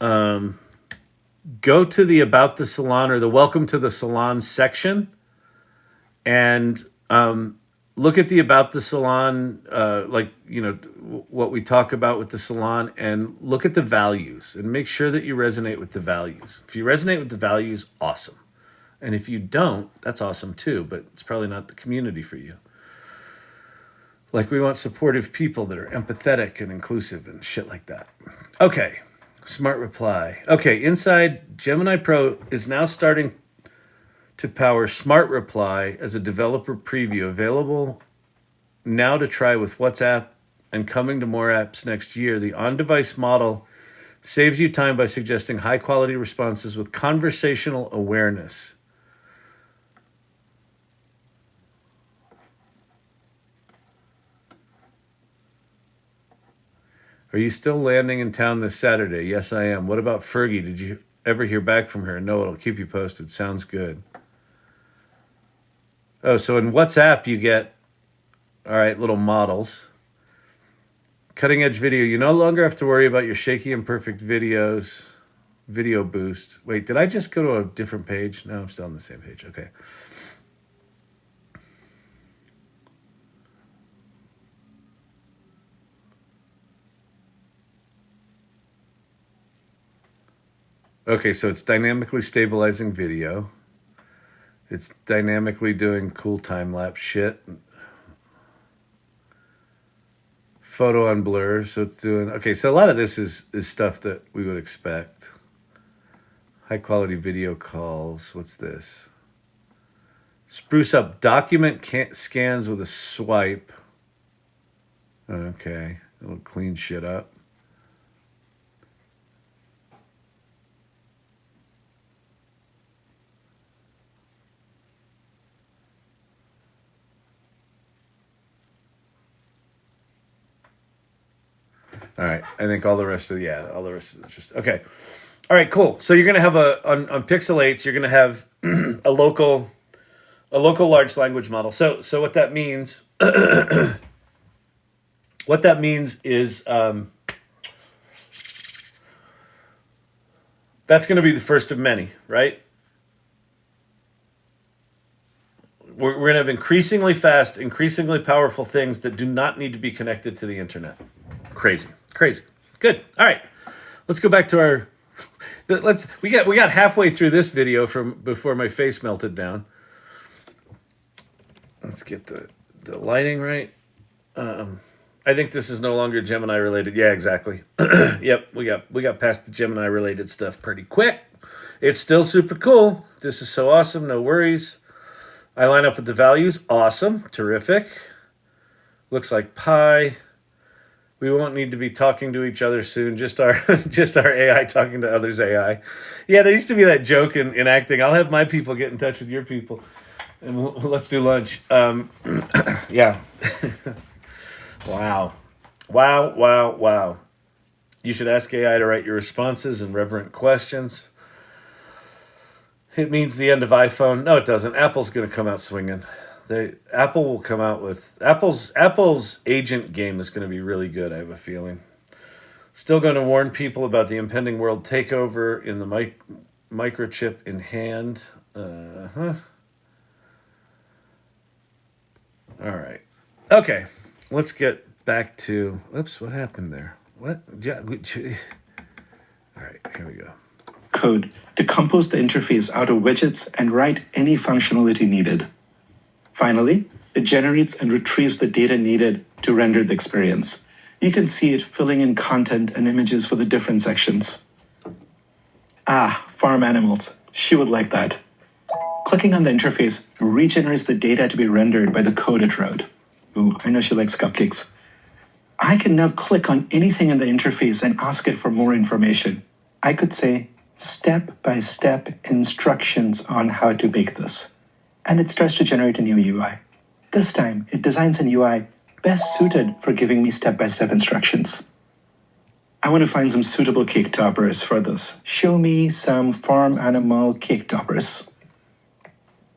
go to the About the Salon or the Welcome to the Salon section and look at the About the Salon, what we talk about with the salon, and look at the values and make sure that you resonate with the values. If you resonate with the values, awesome. And if you don't, that's awesome too, but it's probably not the community for you. Like, we want supportive people that are empathetic and inclusive and shit like that. Okay, smart reply. Okay, inside Gemini Pro is now starting to power smart reply as a developer preview, available now to try with WhatsApp and coming to more apps next year. The on-device model saves you time by suggesting high-quality responses with conversational awareness. Are you still landing in town this Saturday? Yes, I am. What about Fergie? Did you ever hear back from her? No, it'll keep you posted. Sounds good. Oh, so in WhatsApp you get, all right, little models. Cutting edge video. You no longer have to worry about your shaky imperfect videos. Video boost. Wait, did I just go to a different page? No, I'm still on the same page. Okay. Okay, so it's dynamically stabilizing video. It's dynamically doing cool time-lapse shit. Photo on blur, so it's doing... Okay, so a lot of this is stuff that we would expect. High-quality video calls. What's this? Spruce up document scans with a swipe. Okay, it'll clean shit up. All right, I think all the rest of it is just okay. All right, cool. So you're gonna have on Pixel 8s, you're gonna have a local large language model. So what that means, is that's gonna be the first of many, right? We're gonna have increasingly fast, increasingly powerful things that do not need to be connected to the internet. Crazy. Good. All right. Let's go back to our... We got halfway through this video from before my face melted down. Let's get the lighting right. I think this is no longer Gemini related. Yeah, exactly. Yep, we got past the Gemini related stuff pretty quick. It's still super cool. This is so awesome. No worries. I line up with the values. Awesome. Terrific. Looks like pie. We won't need to be talking to each other soon. Just our AI talking to others' AI. Yeah, there used to be that joke in acting. I'll have my people get in touch with your people, and let's do lunch. Yeah. Wow. You should ask AI to write your responses and reverent questions. It means the end of iPhone. No, it doesn't. Apple's going to come out swinging. Apple will come out with... Apple's agent game is going to be really good, I have a feeling. Still going to warn people about the impending world takeover in the microchip in hand. All right. Okay. Let's get back to... Oops, what happened there? What? Yeah. All right, here we go. Code to compose the interface out of widgets and write any functionality needed. Finally, it generates and retrieves the data needed to render the experience. You can see it filling in content and images for the different sections. Farm animals. She would like that. Clicking on the interface regenerates the data to be rendered by the code it wrote. Ooh, I know she likes cupcakes. I can now click on anything in the interface and ask it for more information. I could say, step-by-step instructions on how to bake this. And it starts to generate a new UI. This time, it designs an UI best suited for giving me step-by-step instructions. I want to find some suitable cake toppers for this. Show me some farm animal cake toppers.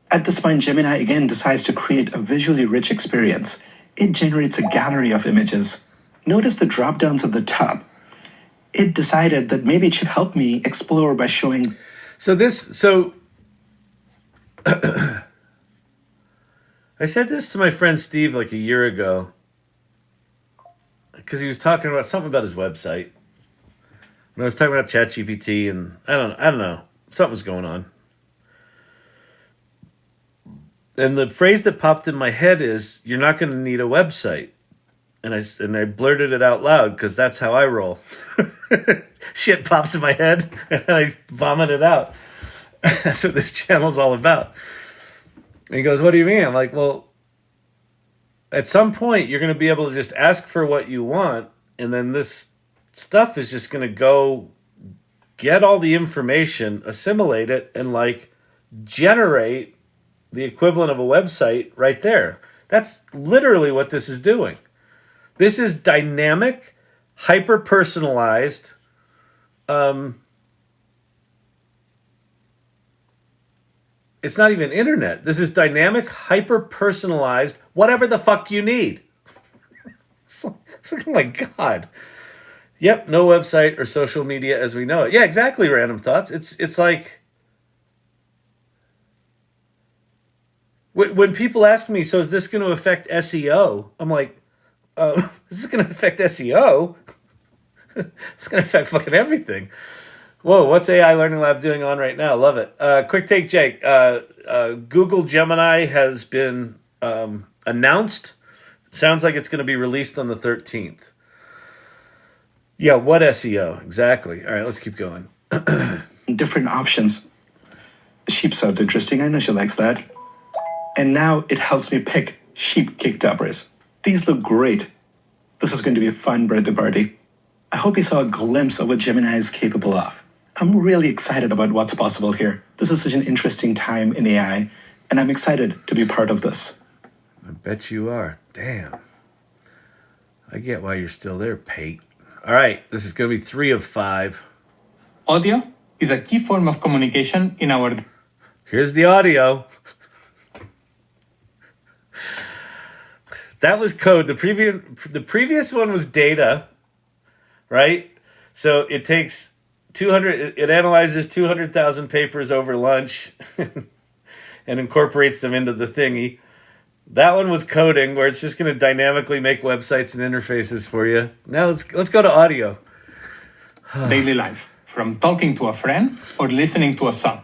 At this point, Gemini again decides to create a visually rich experience. it generates a gallery of images. Notice the drop downs at the top. It decided that maybe it should help me explore by showing. So I said this to my friend Steve like a year ago because he was talking about something about his website. And I was talking about ChatGPT, and I don't know. Something was going on. And the phrase that popped in my head is, "You're not going to need a website." And I blurted it out loud because that's how I roll. Shit pops in my head and I vomit it out. That's what this channel's all about. And he goes, "What do you mean?" I'm like, well, at some point you're going to be able to just ask for what you want, and then this stuff is just going to go get all the information, assimilate it, and like generate the equivalent of a website right there. That's literally what this is doing. This is dynamic, hyper-personalized, it's not even internet. This is dynamic, hyper-personalized, whatever the fuck you need. It's like, oh my God. Yep, no website or social media as we know it. Yeah, exactly, Random Thoughts. It's like, when people ask me, so is this going to affect SEO? I'm like, this is going to affect SEO? It's going to affect fucking everything. Whoa, what's AI Learning Lab doing on right now? Love it. Quick take, Jake. Google Gemini has been announced. Sounds like it's going to be released on the 13th. Yeah, what SEO? Exactly. All right, let's keep going. Different options. Sheep sounds interesting. I know she likes that. And now it helps me pick sheep kicked uppers. These look great. This is going to be a fun birthday party. I hope you saw a glimpse of what Gemini is capable of. I'm really excited about what's possible here. This is such an interesting time in AI, and I'm excited to be part of this. I bet you are. Damn. I get why you're still there, Pate. All right, this is going to be 3 of 5. Audio is a key form of communication in our... Here's the audio. That was code. The previous one was data, right? So it takes 200. It analyzes 200,000 papers over lunch and incorporates them into the thingy. That one was coding, where it's just going to dynamically make websites and interfaces for you. Now let's go to audio. Daily life, from talking to a friend or listening to a song.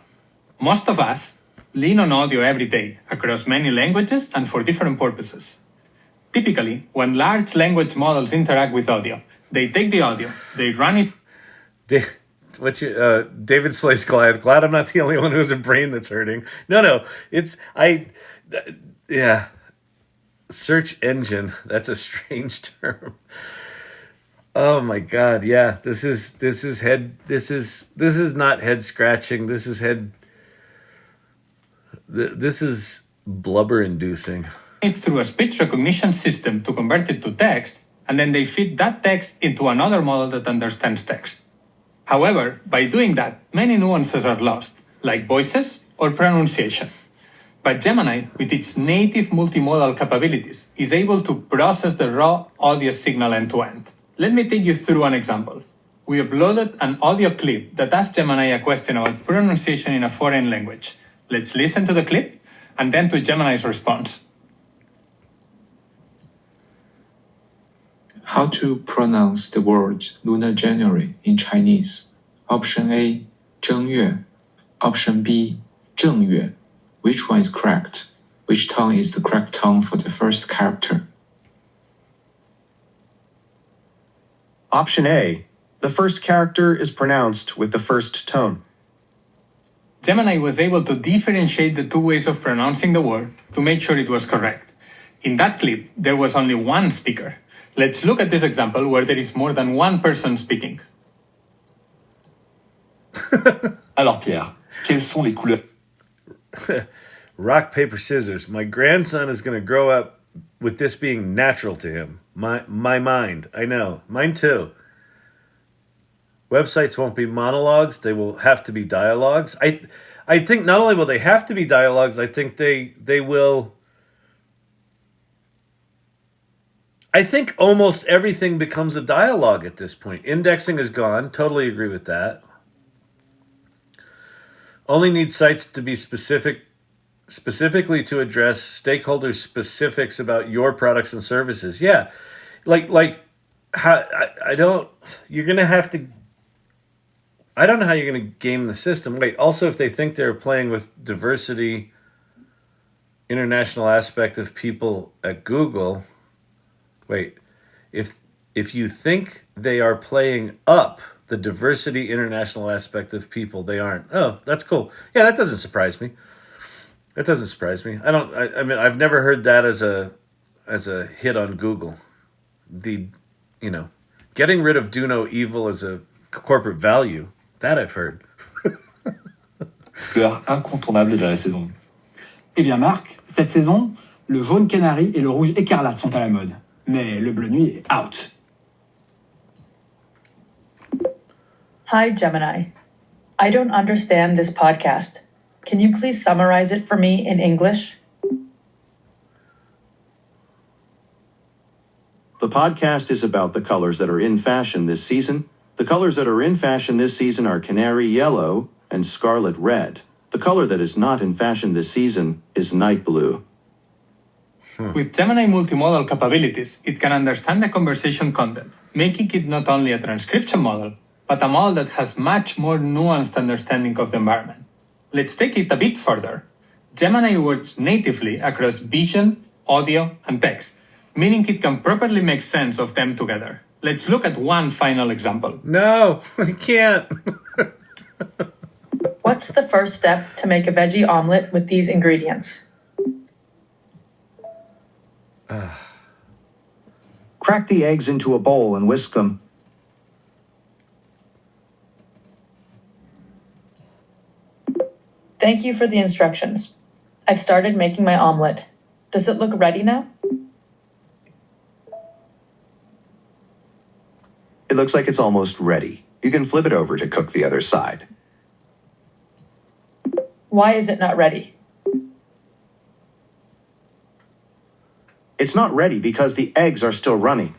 Most of us lean on audio every day across many languages and for different purposes. Typically, when large language models interact with audio, they take the audio, they run it. David Slay's glad I'm not the only one who has a brain that's hurting. No, yeah. Search engine. That's a strange term. Oh my God. Yeah. This is not head scratching. This is blubber inducing. It through a speech recognition system to convert it to text, and then they feed that text into another model that understands text. However, by doing that, many nuances are lost, like voices or pronunciation. But Gemini, with its native multimodal capabilities, is able to process the raw audio signal end-to-end. Let me take you through an example. We uploaded an audio clip that asked Gemini a question about pronunciation in a foreign language. Let's listen to the clip and then to Gemini's response. How to pronounce the word Lunar January in Chinese? Option A, 正月. Option B, 正月. Which one is correct? Which tone is the correct tone for the first character? Option A, the first character is pronounced with the first tone. Gemini was able to differentiate the two ways of pronouncing the word to make sure it was correct. In that clip, there was only one speaker. Let's look at this example where there is more than one person speaking. Alors Pierre, quelles sont les couleurs? Rock, paper, scissors. My grandson is going to grow up with this being natural to him. My mind. I know. Mine too. Websites won't be monologues. They will have to be dialogues. I think not only will they have to be dialogues, I think they will I think almost everything becomes a dialogue at this point. Indexing is gone. Totally agree with that. Only need sites to be specifically to address stakeholders' specifics about your products and services. Yeah, like how I don't. You're gonna have to. I don't know how you're gonna game the system. Wait. Also, if they think they're playing with diversity, international aspect of people at Google. Wait, if you think they are playing up the diversity international aspect of people, they aren't. Oh, that's cool. Yeah, that doesn't surprise me. That doesn't surprise me. I mean, I've never heard that as a hit on Google. Getting rid of do no evil as a corporate value. That I've heard. Couleur incontournable de la saison. Eh bien, Marc, cette saison, le jaune canari et le rouge écarlate sont à la mode. Mais le bleu nuit est out. Hi, Gemini. I don't understand this podcast. Can you please summarize it for me in English? The podcast is about the colors that are in fashion this season. The colors that are in fashion this season are canary yellow and scarlet red. The color that is not in fashion this season is night blue. With Gemini multimodal capabilities, it can understand the conversation content, making it not only a transcription model, but a model that has much more nuanced understanding of the environment. Let's take it a bit further. Gemini works natively across vision, audio, and text, meaning it can properly make sense of them together. Let's look at one final example. No, I can't. What's the first step to make a veggie omelet with these ingredients? Crack the eggs into a bowl and whisk them. Thank you for the instructions. I've started making my omelet. Does it look ready now? It looks like it's almost ready. You can flip it over to cook the other side. Why is it not ready? It's not ready because the eggs are still running.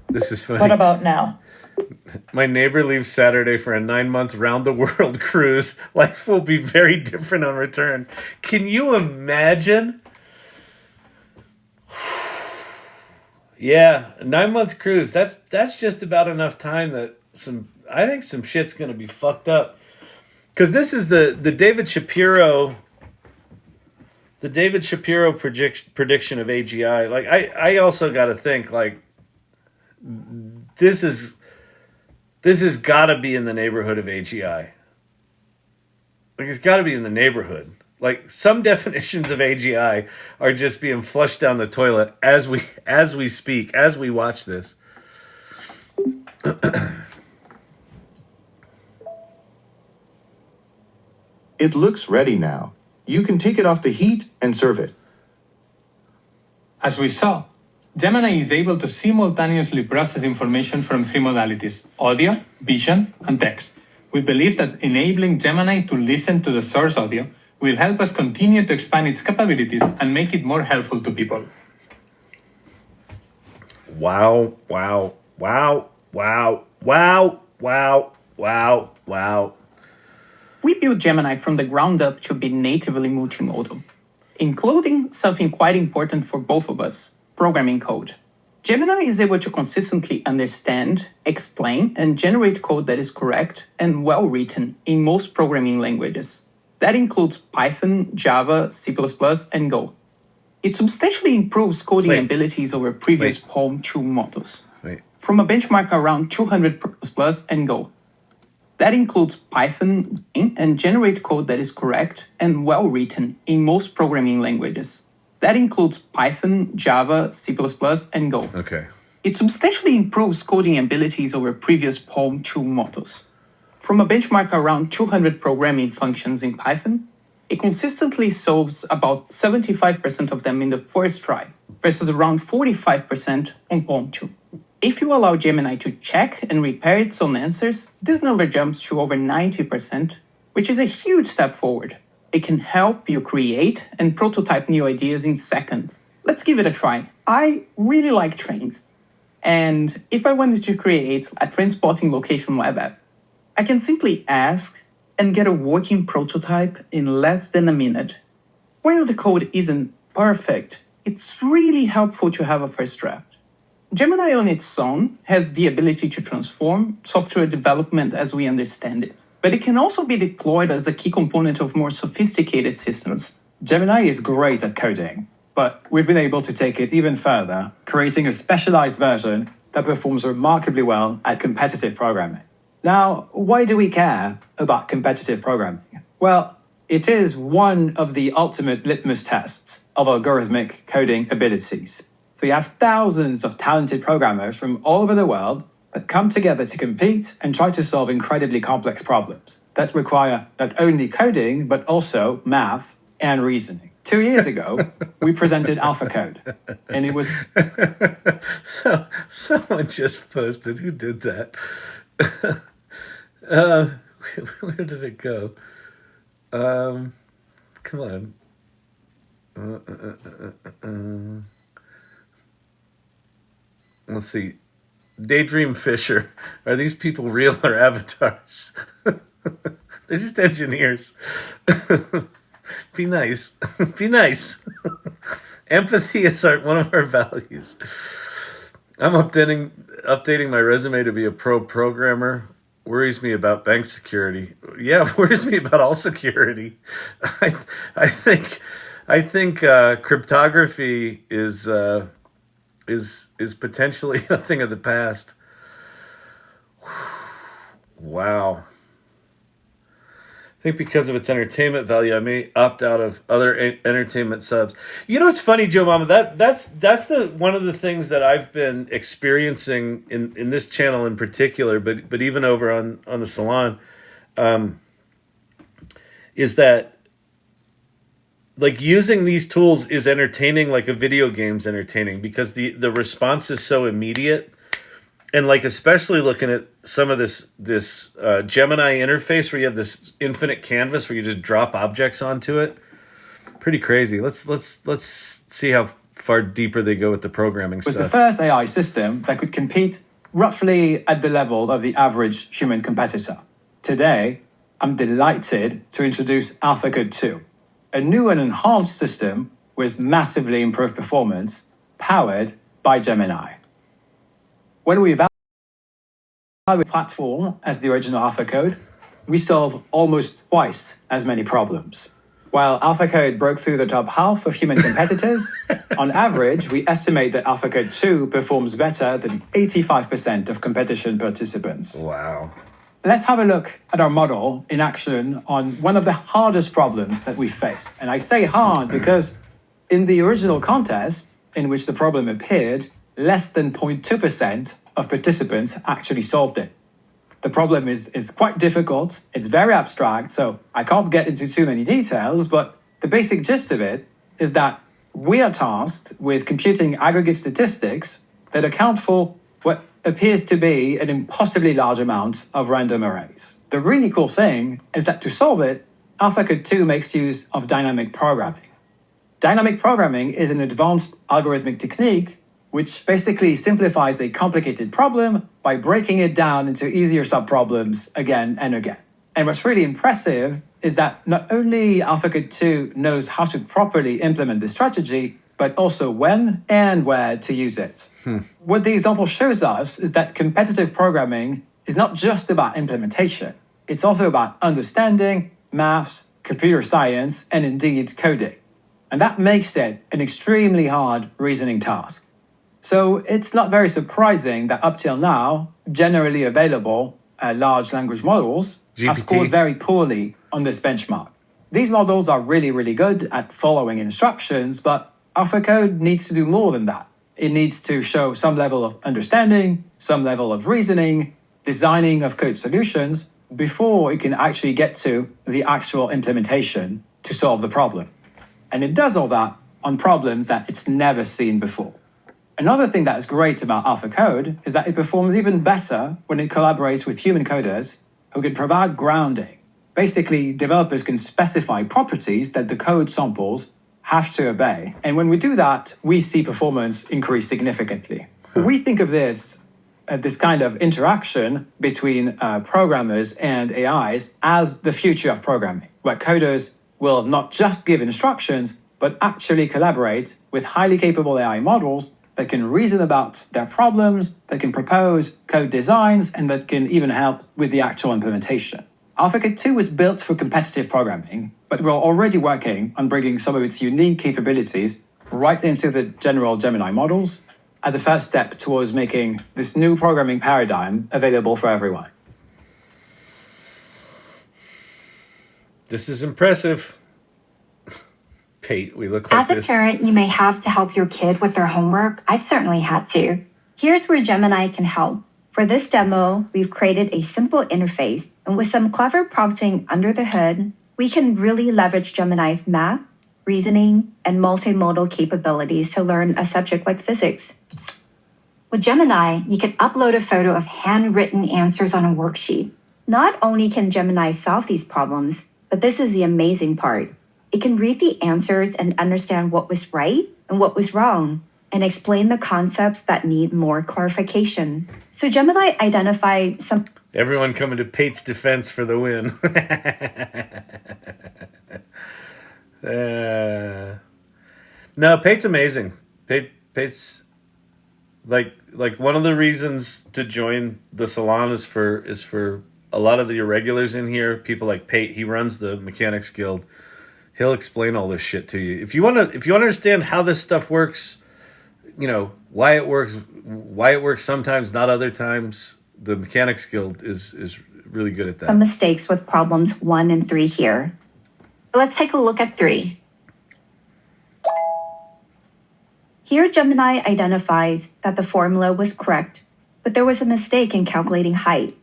This is funny. What about now? My neighbor leaves Saturday for a 9-month round-the-world cruise. Life will be very different on return. Can you imagine? Yeah, a 9-month cruise. That's just about enough time that I think some shit's gonna be fucked up. Because this is the David Shapiro. The David Shapiro prediction of AGI. Like I also got to think like this has got to be in the neighborhood of AGI. Like it's got to be in the neighborhood. Like some definitions of AGI are just being flushed down the toilet as we speak, as we watch this. It looks ready now. You can take it off the heat and serve it. As we saw, Gemini is able to simultaneously process information from 3 modalities: audio, vision, and text. We believe that enabling Gemini to listen to the source audio will help us continue to expand its capabilities and make it more helpful to people. Wow, wow, wow, wow, wow, wow, wow, wow. We built Gemini from the ground up to be natively multimodal, including something quite important for both of us, programming code. Gemini is able to consistently understand, explain, and generate code that is correct and well-written in most programming languages. That includes Python, Java, C++, and Go. It substantially improves coding abilities over previous PaLM 2 models. From a benchmark around 200 plus and Go. That includes Python and generate code that is correct and well-written in most programming languages. That includes Python, Java, C++, and Go. Okay. It substantially improves coding abilities over previous PaLM 2 models. From a benchmark around 200 programming functions in Python, it consistently solves about 75% of them in the first try, versus around 45% on PaLM 2. If you allow Gemini to check and repair its own answers, this number jumps to over 90%, which is a huge step forward. It can help you create and prototype new ideas in seconds. Let's give it a try. I really like trains. And if I wanted to create a train spotting location web app, I can simply ask and get a working prototype in less than a minute. While the code isn't perfect, it's really helpful to have a first draft. Gemini on its own has the ability to transform software development as we understand it, but it can also be deployed as a key component of more sophisticated systems. Gemini is great at coding, but we've been able to take it even further, creating a specialized version that performs remarkably well at competitive programming. Now, why do we care about competitive programming? Well, it is one of the ultimate litmus tests of algorithmic coding abilities. So you have thousands of talented programmers from all over the world that come together to compete and try to solve incredibly complex problems that require not only coding, but also math and reasoning. 2 years ago, we presented AlphaCode, and it was... So, someone just posted, who did that? Where did it go? Come on. Let's see. Daydream Fisher. Are these people real or avatars? They're just engineers. Be nice. Be nice. Empathy is one of our values. I'm updating my resume to be a pro programmer. Worries me about bank security. Yeah, worries me about all security. I think cryptography is potentially a thing of the past. Wow. I think because of its entertainment value, I may opt out of other entertainment subs. You know what's funny, Joe Mama? That's the one of the things that I've been experiencing in this channel in particular, but even over on the Salon, is that like using these tools is entertaining like a video game's entertaining because the response is so immediate. And like especially looking at some of this Gemini interface where you have this infinite canvas where you just drop objects onto it. Pretty crazy. Let's see how far deeper they go with the programming stuff. It was the first AI system that could compete roughly at the level of the average human competitor. Today, I'm delighted to introduce AlphaCode 2, a new and enhanced system with massively improved performance powered by Gemini. When we evaluate the platform as the original AlphaCode, we solve almost twice as many problems. While AlphaCode broke through the top half of human competitors, on average, we estimate that AlphaCode 2 performs better than 85% of competition participants. Wow. Let's have a look at our model in action on one of the hardest problems that we face. And I say hard because in the original contest in which the problem appeared, less than 0.2% of participants actually solved it. The problem is quite difficult, it's very abstract, so I can't get into too many details, but the basic gist of it is that we are tasked with computing aggregate statistics that account for what appears to be an impossibly large amount of random arrays. The really cool thing is that to solve it, AlphaCode 2 makes use of dynamic programming. Dynamic programming is an advanced algorithmic technique which basically simplifies a complicated problem by breaking it down into easier subproblems again and again. And what's really impressive is that not only AlphaCode 2 knows how to properly implement this strategy, but also when and where to use it. What the example shows us is that competitive programming is not just about implementation. It's also about understanding, maths, computer science, and indeed coding. And that makes it an extremely hard reasoning task. So it's not very surprising that up till now, generally available large language models have scored very poorly on this benchmark. These models are really, really good at following instructions, but AlphaCode needs to do more than that. It needs to show some level of understanding, some level of reasoning, designing of code solutions before it can actually get to the actual implementation to solve the problem. And it does all that on problems that it's never seen before. Another thing that is great about AlphaCode is that it performs even better when it collaborates with human coders who can provide grounding. Basically, developers can specify properties that the code samples have to obey. And when we do that, we see performance increase significantly. We think of this kind of interaction between programmers and AIs as the future of programming, where coders will not just give instructions, but actually collaborate with highly capable AI models that can reason about their problems, that can propose code designs, and that can even help with the actual implementation. AlphaKit 2 was built for competitive programming, but we're already working on bringing some of its unique capabilities right into the general Gemini models as a first step towards making this new programming paradigm available for everyone. This is impressive. Pate, we look like this. As a parent, you may have to help your kid with their homework. I've certainly had to. Here's where Gemini can help. For this demo, we've created a simple interface, and with some clever prompting under the hood, we can really leverage Gemini's math, reasoning, and multimodal capabilities to learn a subject like physics. With Gemini, you can upload a photo of handwritten answers on a worksheet. Not only can Gemini solve these problems, but this is the amazing part. It can read the answers and understand what was right and what was wrong, and explain the concepts that need more clarification. So Gemini identified some... Everyone coming to Pate's defense for the win. No, Pate's amazing. Pate's like one of the reasons to join the Salon is for a lot of the irregulars in here. People like Pate, he runs the Mechanics Guild. He'll explain all this shit to you. If you want to understand how this stuff works, why it works sometimes, not other times, the Mechanics Guild is really good at that. Some mistakes with problems 1 and 3 here. Let's take a look at 3. Here, Gemini identifies that the formula was correct, but there was a mistake in calculating height.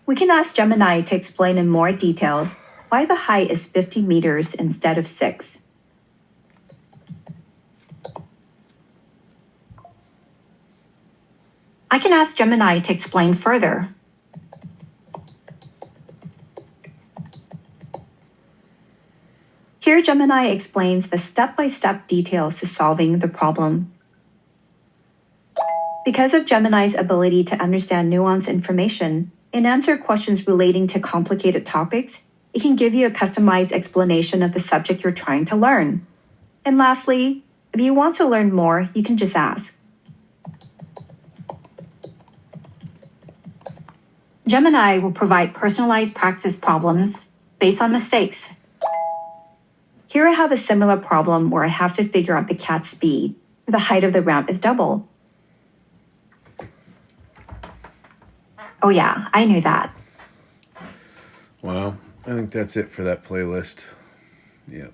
We can ask Gemini to explain in more details why the height is 50 meters instead of 6. I can ask Gemini to explain further. Here, Gemini explains the step-by-step details to solving the problem. Because of Gemini's ability to understand nuanced information and answer questions relating to complicated topics, it can give you a customized explanation of the subject you're trying to learn. And lastly, if you want to learn more, you can just ask. Gemini will provide personalized practice problems based on mistakes. Here I have a similar problem where I have to figure out the cat's speed. The height of the ramp is double. Oh yeah, I knew that. Wow, I think that's it for that playlist. Yep.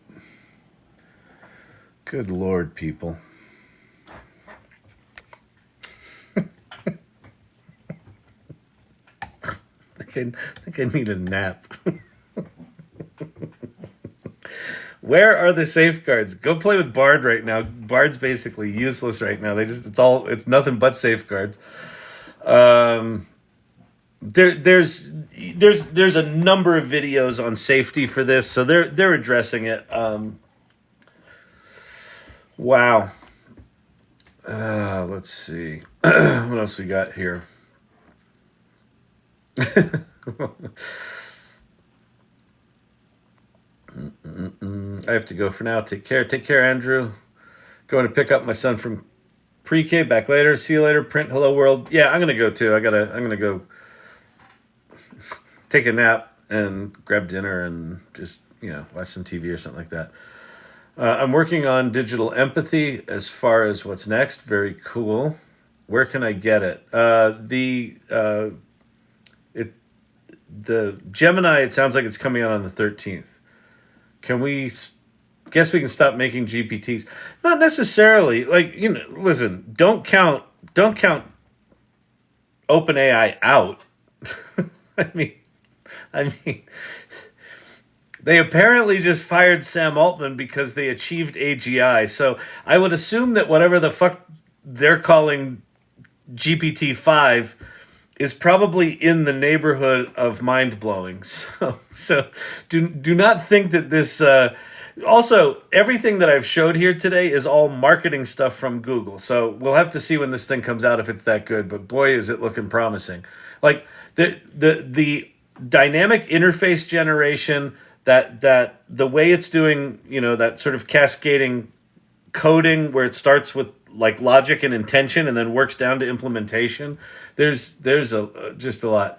Good Lord, people. I think I need a nap. Where are the safeguards? Go play with Bard right now. Bard's basically useless right now. It's nothing but safeguards. There's a number of videos on safety for this, so they're addressing it. Wow. Let's see. What else we got here? I have to go for now. Take care, Andrew. Going to pick up my son from pre-K. Back later. See you later. Print. Hello world. Yeah, I'm gonna go too. I'm gonna go take a nap and grab dinner and just watch some TV or something like that. I'm working on digital empathy as far as what's next. Very cool. Where can I get it? The Gemini, it sounds like it's coming out on the 13th. Can we guess we can stop making GPTs? Not necessarily. Listen, don't count OpenAI out. I mean, they apparently just fired Sam Altman because they achieved AGI. So I would assume that whatever the fuck they're calling GPT-5 is probably in the neighborhood of mind-blowing. So do not think that this... also, everything that I've showed here today is all marketing stuff from Google. So we'll have to see when this thing comes out if it's that good. But boy, is it looking promising. Like the dynamic interface generation, that the way it's doing, that sort of cascading coding where it starts with like logic and intention and then works down to implementation. There's just a lot.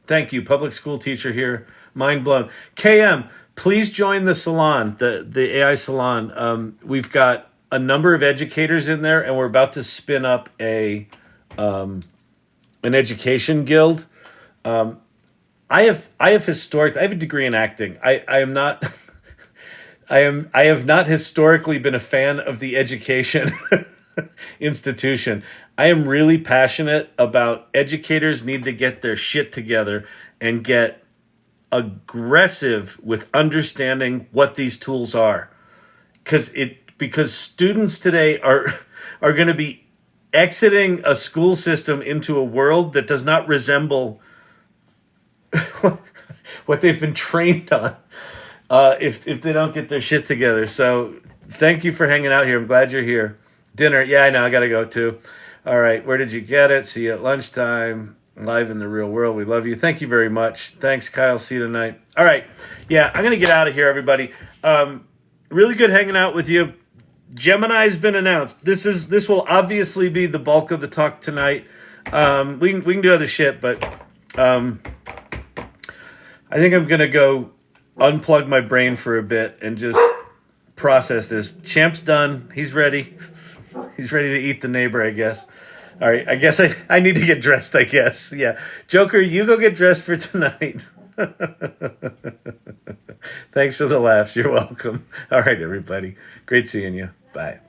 Thank you, public school teacher here. Mind blown. KM, please join the Salon, the AI Salon. We've got a number of educators in there, and we're about to spin up an education guild. I have a degree in acting. I am not I have not historically been a fan of the education institution. I am really passionate about educators need to get their shit together and get aggressive with understanding what these tools are. Because students today are going to be exiting a school system into a world that does not resemble what they've been trained on. If they don't get their shit together. So thank you for hanging out here. I'm glad you're here. Dinner. Yeah, I know. I got to go too. All right. Where did you get it? See you at lunchtime. Live in the real world. We love you. Thank you very much. Thanks, Kyle. See you tonight. All right. Yeah, I'm going to get out of here, everybody. Really good hanging out with you. Gemini's been announced. This will obviously be the bulk of the talk tonight. We can do other shit, but I think I'm going to go unplug my brain for a bit and just process this. Champ's done. He's ready. He's ready to eat the neighbor, I guess. All right. I guess I need to get dressed, I guess. Yeah. Joker, you go get dressed for tonight. Thanks for the laughs. You're welcome. All right, everybody. Great seeing you. Bye.